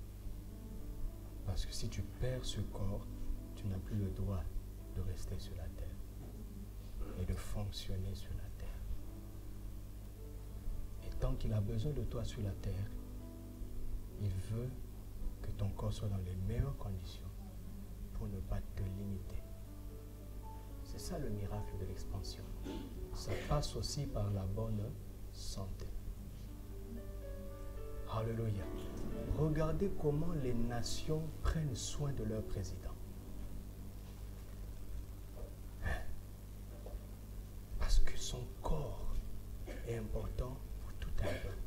Parce que si tu perds ce corps, tu n'as plus le droit de rester sur la terre et de fonctionner sur la terre. Et tant qu'il a besoin de toi sur la terre, il veut que ton corps soit dans les meilleures conditions pour ne pas te limiter. C'est ça le miracle de l'expansion. Ça passe aussi par la bonne santé. Alléluia. Regardez comment les nations prennent soin de leur président. Parce que son corps est important pour tout un peuple.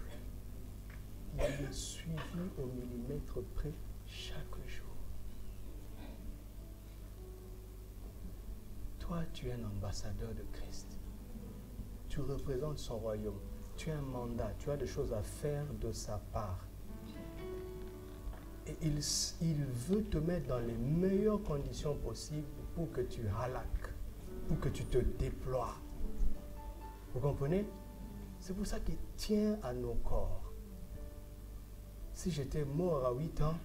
Il est suivi au millimètre près chaque jour. Toi, tu es un ambassadeur de Christ. Tu représentes son royaume. Tu as un mandat, tu as des choses à faire de sa part. Et il veut te mettre dans les meilleures conditions possibles pour que tu halakes, pour que tu te déploies. Vous comprenez? C'est pour ça qu'il tient à nos corps. Si j'étais mort à 8 ans,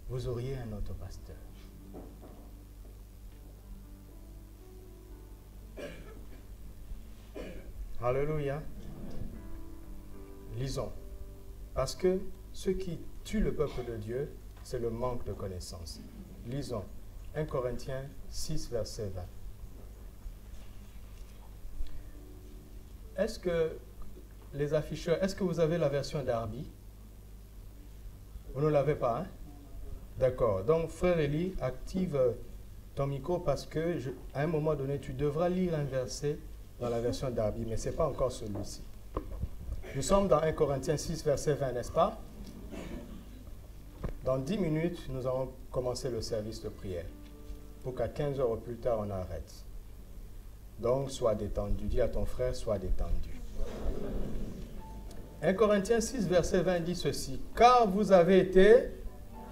vous auriez un autre pasteur. Alléluia. Lisons. Parce que ce qui tue le peuple de Dieu, c'est le manque de connaissance. Lisons. 1 Corinthiens 6, verset 20. Est-ce que les afficheurs, est-ce que vous avez la version Darby? Vous ne l'avez pas, hein? D'accord. Donc, frère Élie, active ton micro parce que, à un moment donné, tu devras lire un verset dans la version Darby, mais ce n'est pas encore celui-ci. Nous sommes dans 1 Corinthiens 6, verset 20, n'est-ce pas? Dans 10 minutes, nous allons commencer le service de prière. Pour qu'à 15 heures au plus tard, on arrête. Donc, sois détendu. Dis à ton frère, sois détendu. 1 Corinthiens 6, verset 20 dit ceci. Car vous avez été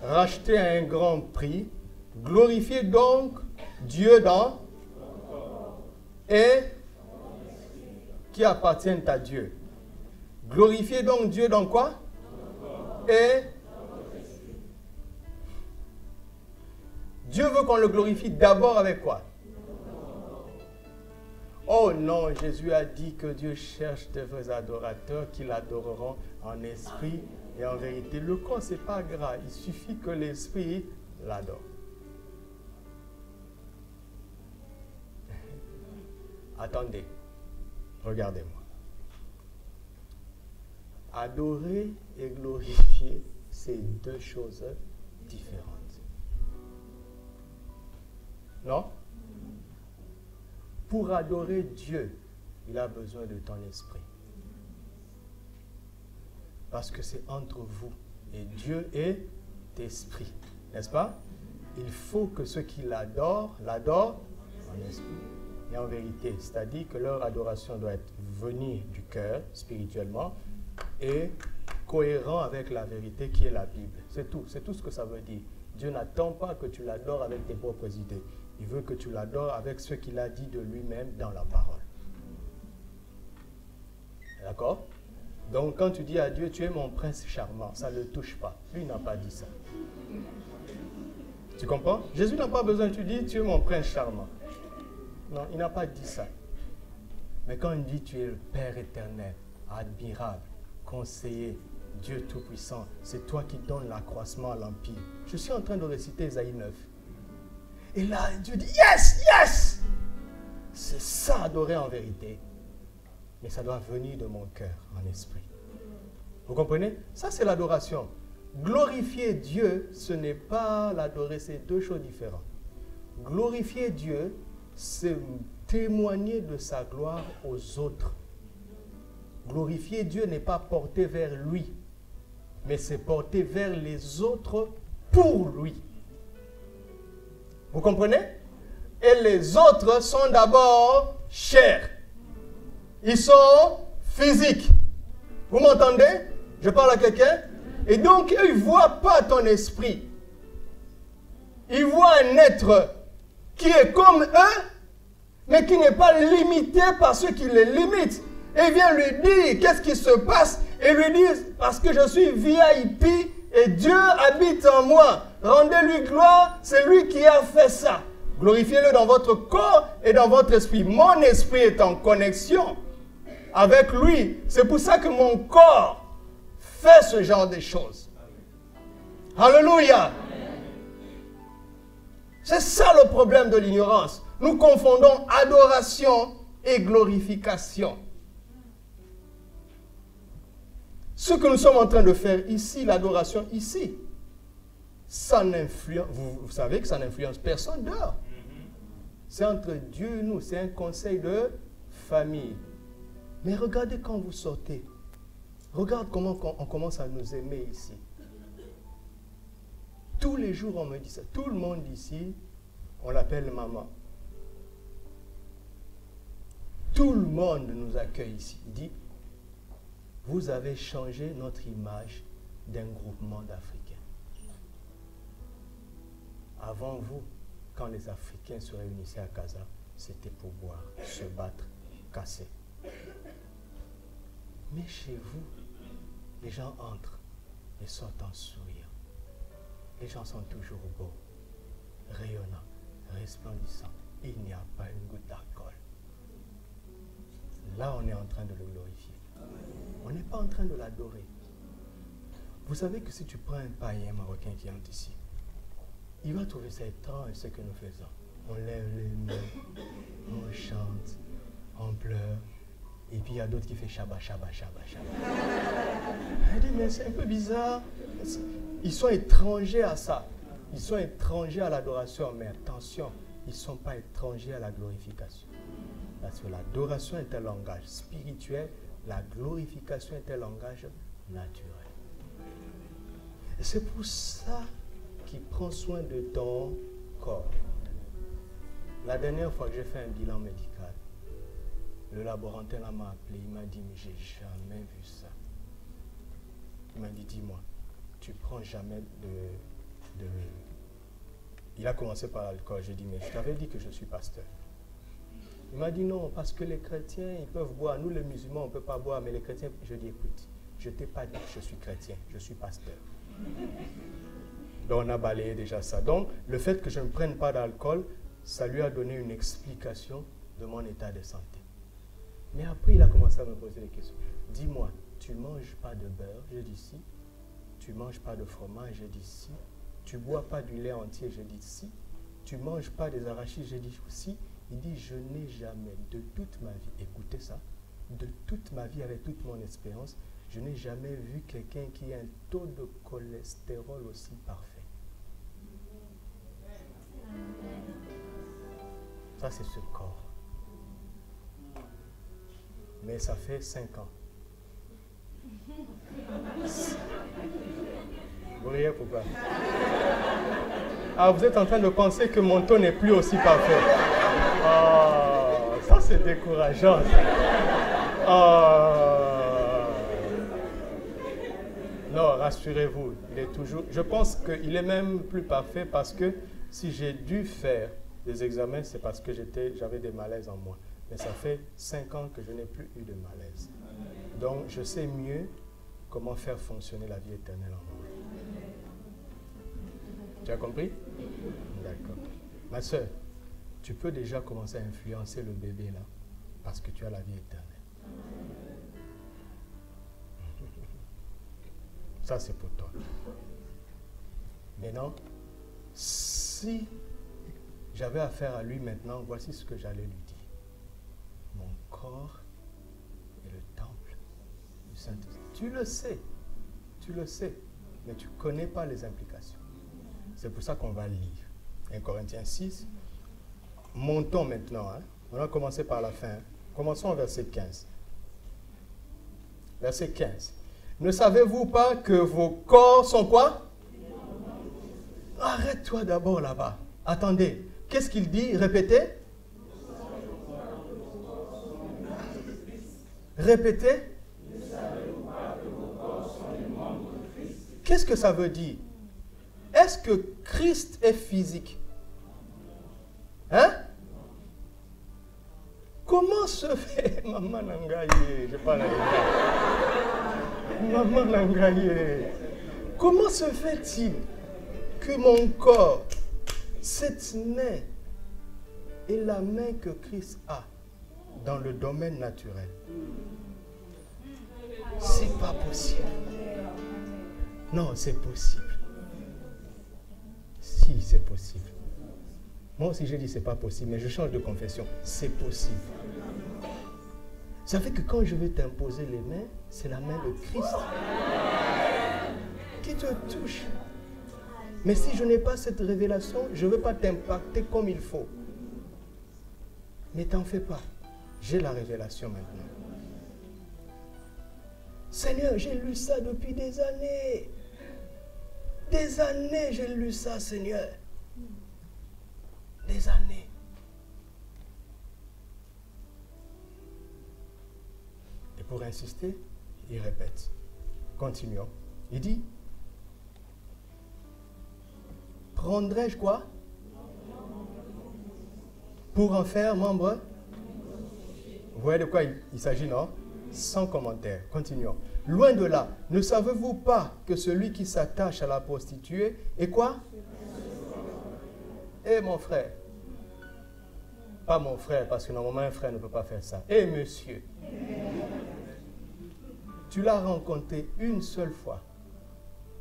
rachetés à un grand prix. Glorifiez donc Dieu dans et qui appartiennent à Dieu. Glorifiez donc Dieu dans quoi? Et Dieu veut qu'on le glorifie d'abord avec quoi? Oh non, Jésus a dit que Dieu cherche de vrais adorateurs qui l'adoreront en esprit et en vérité. Le corps, ce n'est pas grave. Il suffit que l'esprit l'adore. Attendez, regardez-moi. Adorer et glorifier, c'est deux choses différentes. Non? Pour adorer Dieu, il a besoin de ton esprit. Parce que c'est entre vous et Dieu est esprit. N'est-ce pas? Il faut que ceux qui l'adorent en esprit et en vérité. C'est-à-dire que leur adoration doit être venue du cœur, spirituellement, et cohérent avec la vérité qui est la Bible. C'est tout ce que ça veut dire. Dieu n'attend pas que tu l'adores avec tes propres idées. Il veut que tu l'adores avec ce qu'il a dit de lui-même dans la parole. D'accord? Donc quand tu dis à Dieu, tu es mon prince charmant, ça ne le touche pas. Lui n'a pas dit ça. Tu comprends? Jésus n'a pas besoin que tu dis, tu es mon prince charmant. Non, il n'a pas dit ça. Mais quand il dit, tu es le Père éternel, admirable, conseiller, Dieu Tout-Puissant, c'est toi qui donnes l'accroissement à l'Empire. Je suis en train de réciter Ésaïe 9. Et là, Dieu dit, yes, yes! C'est ça, adorer en vérité. Mais ça doit venir de mon cœur, en esprit. Vous comprenez? Ça, c'est l'adoration. Glorifier Dieu, ce n'est pas l'adorer, c'est deux choses différentes. Glorifier Dieu, c'est témoigner de sa gloire aux autres. Glorifier Dieu n'est pas porter vers lui, mais c'est porter vers les autres pour lui. Vous comprenez? Et les autres sont d'abord chairs. Ils sont physiques. Vous m'entendez? Je parle à quelqu'un. Et donc, ils ne voient pas ton esprit. Ils voient un être qui est comme eux, mais qui n'est pas limité par ceux qui les limitent. Et il vient lui dire, qu'est-ce qui se passe? Et lui dit, parce que je suis VIP et Dieu habite en moi. Rendez-lui gloire, c'est lui qui a fait ça. Glorifiez-le dans votre corps et dans votre esprit. Mon esprit est en connexion avec lui. C'est pour ça que mon corps fait ce genre de choses. Alléluia. C'est ça le problème de l'ignorance. Nous confondons adoration et glorification. Ce que nous sommes en train de faire ici, l'adoration ici, ça n'influence, vous savez que ça n'influence personne dehors. C'est entre Dieu et nous, c'est un conseil de famille. Mais regardez quand vous sortez. Regarde comment on commence à nous aimer ici. Tous les jours, on me dit ça. Tout le monde ici, on l'appelle maman. Tout le monde nous accueille ici. Il dit, vous avez changé notre image d'un groupement d'Africains. Avant vous, quand les Africains se réunissaient à Casa, c'était pour boire, se battre, casser. Mais chez vous, les gens entrent et sortent en souriant. Les gens sont toujours beaux, rayonnants, resplendissants. Il n'y a pas une goutte d'alcool. Là, on est en train de le glorifier. On n'est pas en train de l'adorer. Vous savez que si tu prends un païen marocain qui entre ici, il va trouver ça étrange ce que nous faisons. On lève les mains, on chante, on pleure. Et puis il y a d'autres qui font Shabbat, Shabbat, Shabbat, Shabbat. Elle dit, mais c'est un peu bizarre. Ils sont étrangers à ça. Ils sont étrangers à l'adoration. Mais attention, ils ne sont pas étrangers à la glorification. Parce que l'adoration est un langage spirituel, la glorification est un langage naturel. Et c'est pour ça qu'il prend soin de ton corps. La dernière fois que j'ai fait un bilan médical, le laborantin m'a appelé, il m'a dit, mais j'ai jamais vu ça. Il m'a dit, dis-moi, tu prends jamais de... Il a commencé par l'alcool. J'ai dit, mais je t'avais dit que je suis pasteur. Il m'a dit non, parce que les chrétiens, ils peuvent boire. Nous, les musulmans, on ne peut pas boire, mais les chrétiens, je dis, écoute, je ne t'ai pas dit que je suis chrétien, je suis pasteur. Donc, on a balayé déjà ça. Donc, le fait que je ne prenne pas d'alcool, ça lui a donné une explication de mon état de santé. Mais après, il a commencé à me poser des questions. Dis-moi, tu ne manges pas de beurre? Je dis si. Tu ne manges pas de fromage? Je dis si. Tu ne bois pas du lait entier? Je dis si. Tu ne manges pas des arachides? Je dis si. Il dit, je n'ai jamais, de toute ma vie, écoutez ça, de toute ma vie, avec toute mon expérience, je n'ai jamais vu quelqu'un qui a un taux de cholestérol aussi parfait. Ça, c'est ce corps. Mais ça fait 5 ans. Vous riez pourquoi? Ah, vous êtes en train de penser que mon taux n'est plus aussi parfait. Oh, ça c'est décourageant. Oh. Non, rassurez-vous, il est toujours... Je pense qu'il est même plus parfait parce que si j'ai dû faire des examens, c'est parce que j'avais des malaises en moi. Mais ça fait 5 ans que je n'ai plus eu de malaise. Donc, je sais mieux comment faire fonctionner la vie éternelle en moi. Tu as compris? D'accord. Ma soeur, tu peux déjà commencer à influencer le bébé là, parce que tu as la vie éternelle. Ça, c'est pour toi. Maintenant, si j'avais affaire à lui maintenant, voici ce que j'allais lui dire. Mon corps est le temple du Saint-Esprit. Tu le sais, mais tu ne connais pas les implications. C'est pour ça qu'on va lire. 1 Corinthiens 6. Montons maintenant. Hein. On va commencer par la fin. Hein. Commençons au verset 15. Verset 15. Ne savez-vous pas que vos corps sont quoi? Arrête-toi d'abord là-bas. Attendez. Qu'est-ce qu'il dit? Répétez. Répétez. Qu'est-ce que ça veut dire? Est-ce que Christ est physique? Hein? Comment se fait... Maman Nangaye, je parle à Maman Nangaye. Comment se fait-il que mon corps, cette main, est la main que Christ a dans le domaine naturel? C'est pas possible. Non, c'est possible. Si, c'est possible. Moi aussi, je dis c'est pas possible, mais je change de confession. C'est possible. Ça fait que quand je vais t'imposer les mains, c'est la main de Christ qui te touche. Mais si je n'ai pas cette révélation, je ne veux pas t'impacter comme il faut. Mais t'en fais pas. J'ai la révélation maintenant. Seigneur, j'ai lu ça depuis des années. Des années, j'ai lu ça, Seigneur. Des années. Et pour insister, il répète. Continuons. Il dit, prendrai-je quoi? Pour en faire membre? Vous voyez de quoi il s'agit, non? Sans commentaire. Continuons. Loin de là, ne savez-vous pas que celui qui s'attache à la prostituée est quoi? Eh mon frère. Pas mon frère, parce que normalement un frère ne peut pas faire ça. Eh monsieur. Tu l'as rencontré une seule fois.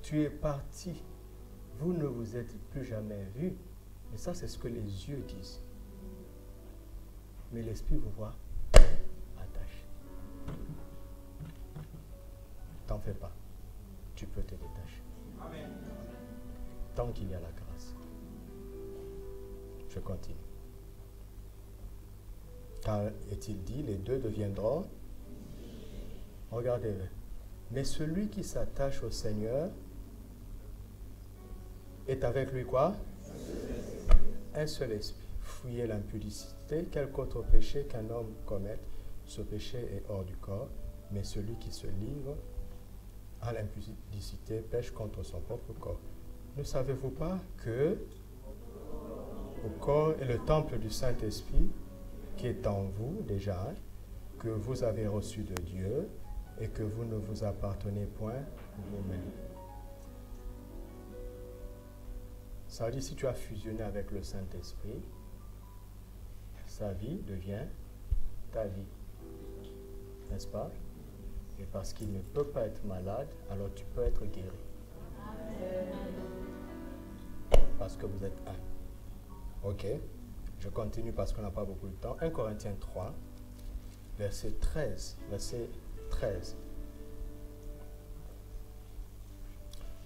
Tu es parti. Vous ne vous êtes plus jamais vus. Mais ça, c'est ce que les yeux disent. Mais l'esprit vous voit attaché. T'en fais pas. Tu peux te détacher. Amen. Tant qu'il y a la grâce. Je continue. Car est-il dit, les deux deviendront. Regardez-le. Mais celui qui s'attache au Seigneur est avec lui quoi? Un seul esprit. Fuyez l'impudicité, quelque autre péché qu'un homme commette. Ce péché est hors du corps, mais celui qui se livre à l'impudicité pêche contre son propre corps. Ne savez-vous pas que le corps est le temple du Saint-Esprit qui est en vous déjà, que vous avez reçu de Dieu et que vous ne vous appartenez point vous-même. Ça veut dire si tu as fusionné avec le Saint-Esprit, sa vie devient ta vie. N'est-ce pas? Et parce qu'il ne peut pas être malade, alors tu peux être guéri. Parce que vous êtes un. Ok, je continue parce qu'on n'a pas beaucoup de temps. 1 Corinthiens 3, verset 13. Verset 13.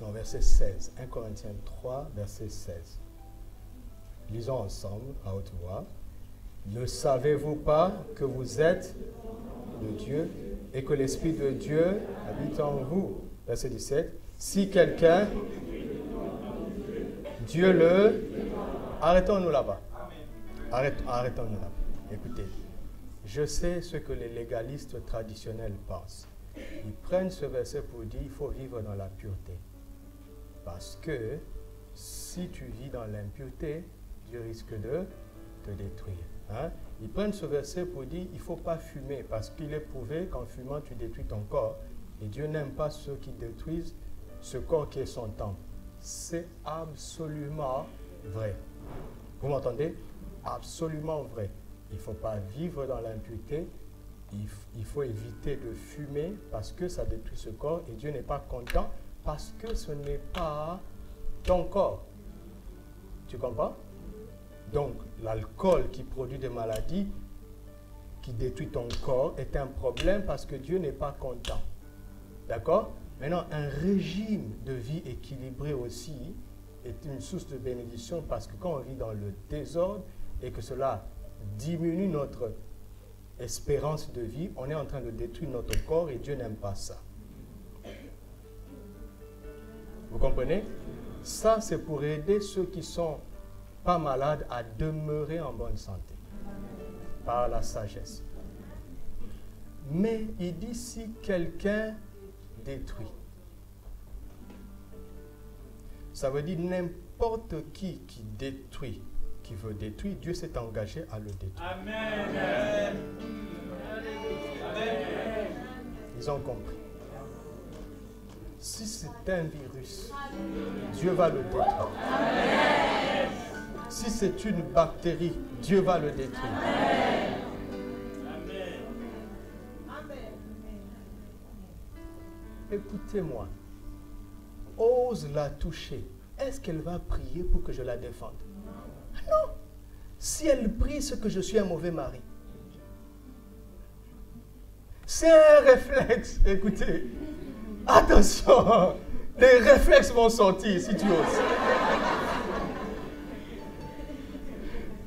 Non, verset 16. 1 Corinthiens 3, verset 16. Lisons ensemble à haute voix. Ne savez-vous pas que vous êtes de Dieu et que l'Esprit de Dieu habite en vous? Verset 17. Si quelqu'un, Dieu le... Arrêtons-nous là-bas. Arrêtons-nous là-bas. Écoutez, je sais ce que les légalistes traditionnels pensent. Ils prennent ce verset pour dire qu'il faut vivre dans la pureté. Parce que si tu vis dans l'impureté, Dieu risque de te détruire. Hein? Ils prennent ce verset pour dire qu'il ne faut pas fumer parce qu'il est prouvé qu'en fumant tu détruis ton corps et Dieu n'aime pas ceux qui détruisent ce corps qui est son temple. C'est absolument vrai. Vous m'entendez? Absolument vrai. Il ne faut pas vivre dans l'impureté. Il faut éviter de fumer parce que ça détruit ce corps et Dieu n'est pas content parce que ce n'est pas ton corps. Tu comprends? Donc, l'alcool qui produit des maladies, qui détruit ton corps, est un problème parce que Dieu n'est pas content. D'accord? Maintenant, un régime de vie équilibré aussi est une source de bénédiction parce que quand on vit dans le désordre et que cela diminue notre espérance de vie, on est en train de détruire notre corps et Dieu n'aime pas ça. Vous comprenez? Ça, c'est pour aider ceux qui sont pas malades à demeurer en bonne santé par la sagesse. Mais il dit si quelqu'un détruit. Ça veut dire n'importe qui détruit, qui veut détruire, Dieu s'est engagé à le détruire. Amen. Ils ont compris. Si c'est un virus, Dieu va le détruire. Amen. Si c'est une bactérie, Dieu va le détruire. Amen. Écoutez-moi. Ose la toucher. Est-ce qu'elle va prier pour que je la défende? Non. Si elle prie, c'est que je suis un mauvais mari. C'est un réflexe. Écoutez. Attention. Les réflexes vont sortir si tu oses.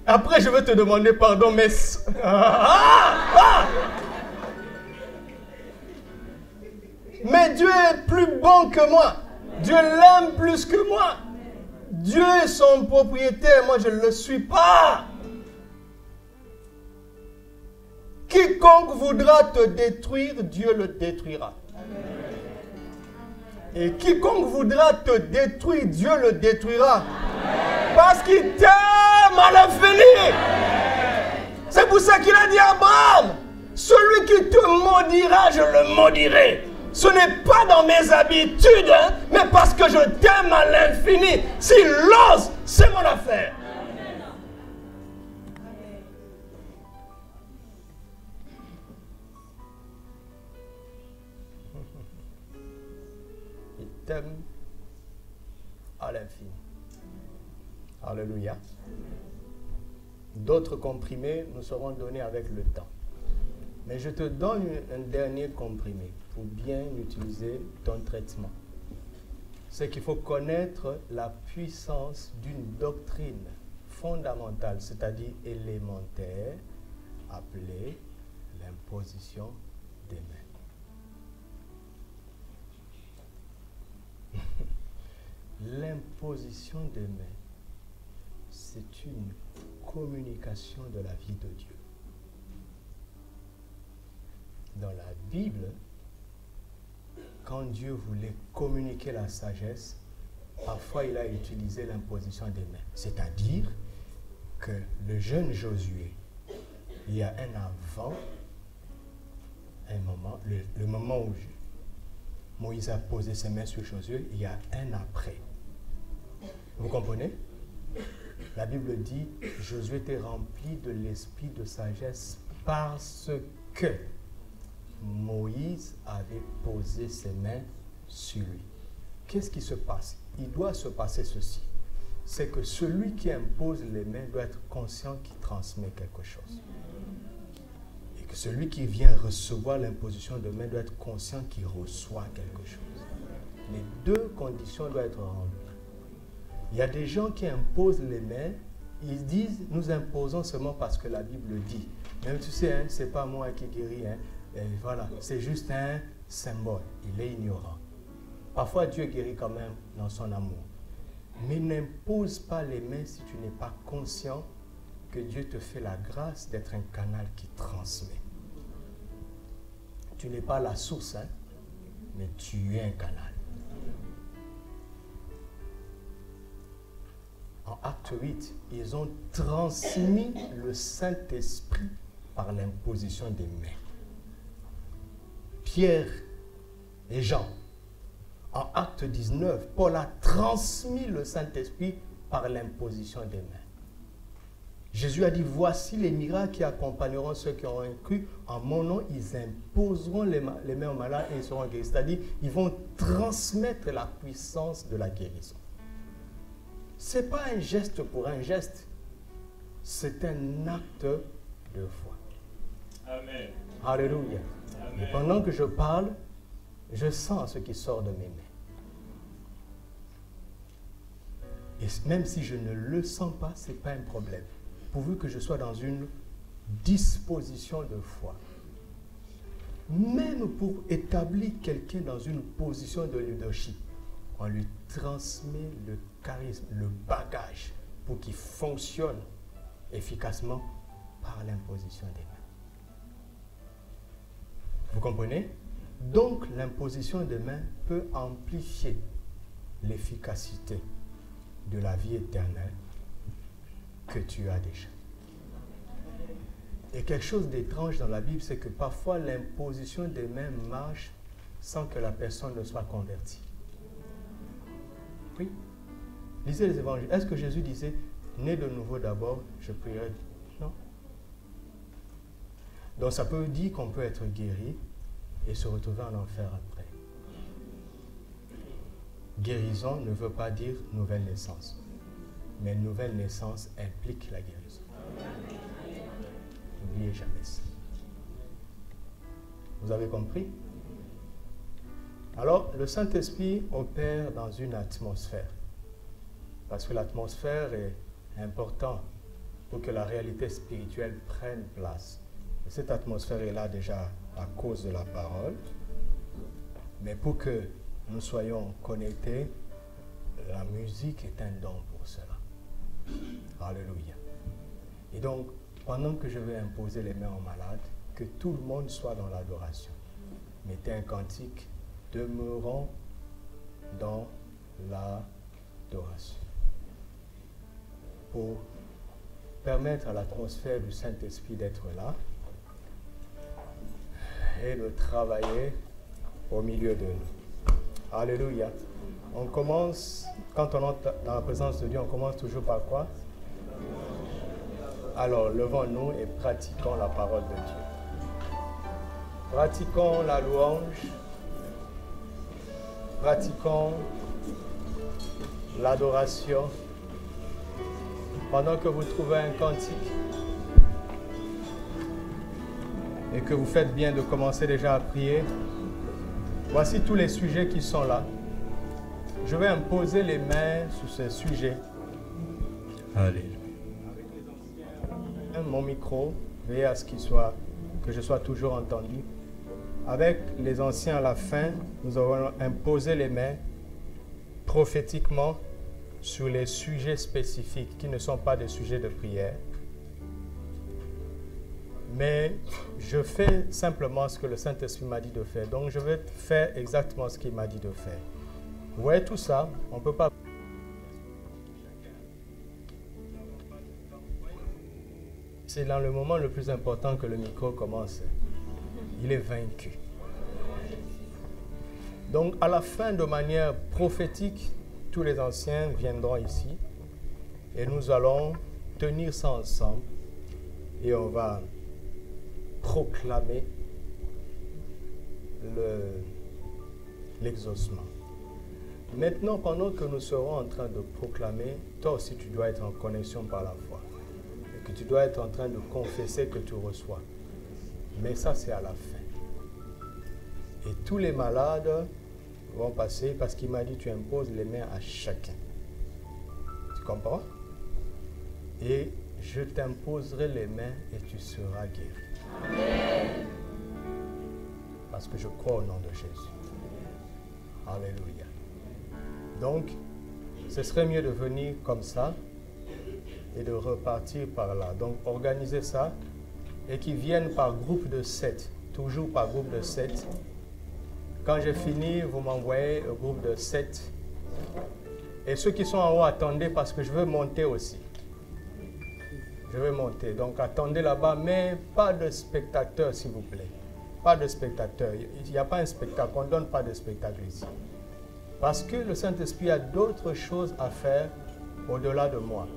Après, je vais te demander pardon, mais... Mais Dieu est plus bon que moi. Dieu l'aime plus que moi. Dieu est son propriétaire, moi je ne le suis pas. Quiconque voudra te détruire, Dieu le détruira. Et quiconque voudra te détruire, Dieu le détruira. Parce qu'il t'aime à l'infini. C'est pour ça qu'il a dit à Abraham, celui qui te maudira, je le maudirai. Ce n'est pas dans mes habitudes, hein, mais parce que je t'aime à l'infini. S'il ose, c'est mon affaire. Il t'aime à l'infini. Alléluia. D'autres comprimés nous seront donnés avec le temps. Mais je te donne un dernier comprimé pour bien utiliser ton traitement. C'est qu'il faut connaître la puissance d'une doctrine fondamentale, c'est-à-dire élémentaire, appelée l'imposition des mains. L'imposition des mains, c'est une communication de la vie de Dieu. Dans la Bible, quand Dieu voulait communiquer la sagesse, parfois il a utilisé l'imposition des mains. C'est-à-dire que le jeune Josué, Il y a un avant, un moment, le moment où Moïse a posé ses mains sur Josué, il y a un après. Vous comprenez? La Bible dit, Josué était rempli de l'esprit de sagesse parce que Moïse avait posé ses mains sur lui. Qu'est-ce qui se passe? Il doit se passer ceci. C'est que celui qui impose les mains doit être conscient qu'il transmet quelque chose. Et que celui qui vient recevoir l'imposition de main doit être conscient qu'il reçoit quelque chose. Les deux conditions doivent être remplies. Il y a des gens qui imposent les mains, ils disent, nous imposons seulement parce que la Bible dit. Même tu sais, hein, ce n'est pas moi qui guéris, hein, et voilà, c'est juste un symbole. Il est ignorant. Parfois, Dieu guérit quand même dans son amour. Mais n'impose pas les mains si tu n'es pas conscient que Dieu te fait la grâce d'être un canal qui transmet. Tu n'es pas la source, hein, mais tu es un canal. En Acte 8, ils ont transmis le Saint-Esprit par l'imposition des mains. Pierre et Jean. En Acte 19, Paul a transmis le Saint-Esprit par l'imposition des mains. Jésus a dit, voici les miracles qui accompagneront ceux qui auront cru. En mon nom, ils imposeront les mains aux malades et ils seront guéris. C'est-à-dire, ils vont transmettre la puissance de la guérison. Ce n'est pas un geste pour un geste. C'est un acte de foi. Amen. Alléluia. Amen. Et pendant que je parle, je sens ce qui sort de mes mains. Et même si je ne le sens pas, ce n'est pas un problème. Pourvu que je sois dans une disposition de foi. Même pour établir quelqu'un dans une position de leadership, on lui transmet le charisme, le bagage pour qu'il fonctionne efficacement par l'imposition des mains. Vous comprenez? Donc, l'imposition des mains peut amplifier l'efficacité de la vie éternelle que tu as déjà. Et quelque chose d'étrange dans la Bible, c'est que parfois l'imposition des mains marche sans que la personne ne soit convertie. Oui. Lisez les évangiles. Est-ce que Jésus disait, né de nouveau d'abord, je prierai? Non. Donc ça peut dire qu'on peut être guéri et se retrouver en enfer après. Guérison ne veut pas dire nouvelle naissance. Mais nouvelle naissance implique la guérison. N'oubliez jamais ça. Vous avez compris? Alors, le Saint-Esprit opère dans une atmosphère. Parce que l'atmosphère est importante pour que la réalité spirituelle prenne place. Et cette atmosphère est là déjà à cause de la parole. Mais pour que nous soyons connectés, la musique est un don pour cela. Alléluia. Et donc, pendant que je vais imposer les mains aux malades, que tout le monde soit dans l'adoration. Mettez un cantique, demeurons dans l'adoration. Pour permettre à l'atmosphère du Saint-Esprit d'être là et de travailler au milieu de nous. Alléluia. On commence, quand on entre dans la présence de Dieu, on commence toujours par quoi? Alors, levons-nous et pratiquons la parole de Dieu. Pratiquons la louange. Pratiquons l'adoration. Pendant que vous trouvez un cantique et que vous faites bien de commencer déjà à prier, voici tous les sujets qui sont là. Je vais imposer les mains sur ces sujets. Alléluia. Mon micro, veillez à ce que je sois toujours entendu. Avec les anciens à la fin, nous avons imposé les mains prophétiquement sur les sujets spécifiques qui ne sont pas des sujets de prière. Mais je fais simplement ce que le Saint-Esprit m'a dit de faire. Donc je vais faire exactement ce qu'il m'a dit de faire. Vous voyez tout ça, on ne peut pas... C'est dans le moment le plus important que le micro commence. Il est vaincu. Donc, à la fin, de manière prophétique, tous les anciens viendront ici et nous allons tenir ça ensemble et on va proclamer l'exaucement. Maintenant, pendant que nous serons en train de proclamer, toi aussi tu dois être en connexion par la foi. Et que tu dois être en train de confesser que tu reçois. Mais ça, c'est à la fin. Et tous les malades vont passer parce qu'il m'a dit tu imposes les mains à chacun. Tu comprends? Et je t'imposerai les mains et tu seras guéri. Amen. Parce que je crois au nom de Jésus. Alléluia. Donc, ce serait mieux de venir comme ça et de repartir par là. Donc, organisez ça et qu'ils viennent par groupe de 7. Toujours par groupe de 7. Quand j'ai fini, vous m'envoyez au groupe de 7. Et ceux qui sont en haut, attendez parce que je veux monter aussi. Je vais monter. Donc, attendez là-bas, mais pas de spectateurs, s'il vous plaît. Pas de spectateurs. Il n'y a pas un spectacle. On ne donne pas de spectacle ici. Parce que le Saint-Esprit a d'autres choses à faire au-delà de moi.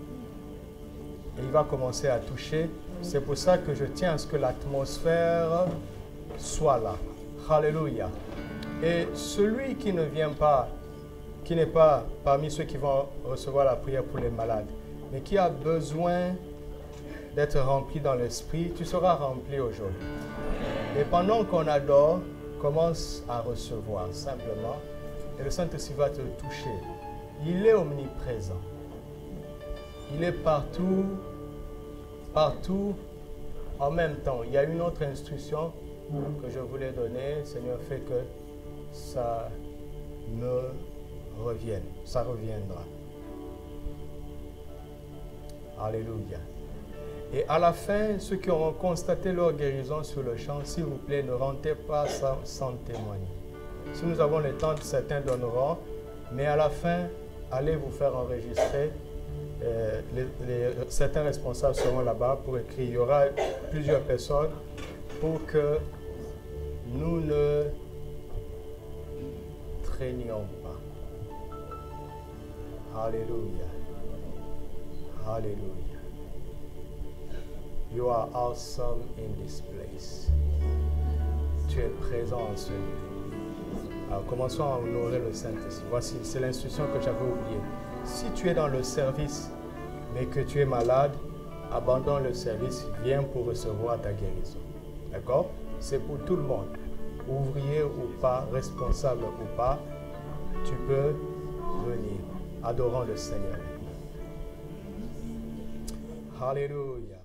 Et il va commencer à toucher. C'est pour ça que je tiens à ce que l'atmosphère soit là. Alléluia. Et celui qui ne vient pas, qui n'est pas parmi ceux qui vont recevoir la prière pour les malades, mais qui a besoin d'être rempli dans l'esprit, tu seras rempli aujourd'hui. Et pendant qu'on adore, commence à recevoir simplement. Et le Saint-Esprit va te toucher. Il est omniprésent. Il est partout, partout en même temps. Il y a une autre instruction que je voulais donner. Seigneur, fais que ça me revienne. Ça reviendra. Alléluia. Et à la fin, ceux qui auront constaté leur guérison sur le champ, s'il vous plaît, ne rentrez pas sans témoigner. Si nous avons le temps, certains donneront, mais à la fin, allez vous faire enregistrer. Certains responsables seront là-bas pour écrire. Il y aura plusieurs personnes pour que nous ne traînions pas. Alléluia. Alléluia. You are awesome in this place. Tu es présent en ce lieu. Alors commençons à honorer le Saint-Esprit. Voici, c'est l'instruction que j'avais oubliée. Si tu es dans le service, mais que tu es malade, abandonne le service, viens pour recevoir ta guérison. D'accord? C'est pour tout le monde. Ouvrier ou pas, responsable ou pas, tu peux venir. Adorons le Seigneur. Alléluia.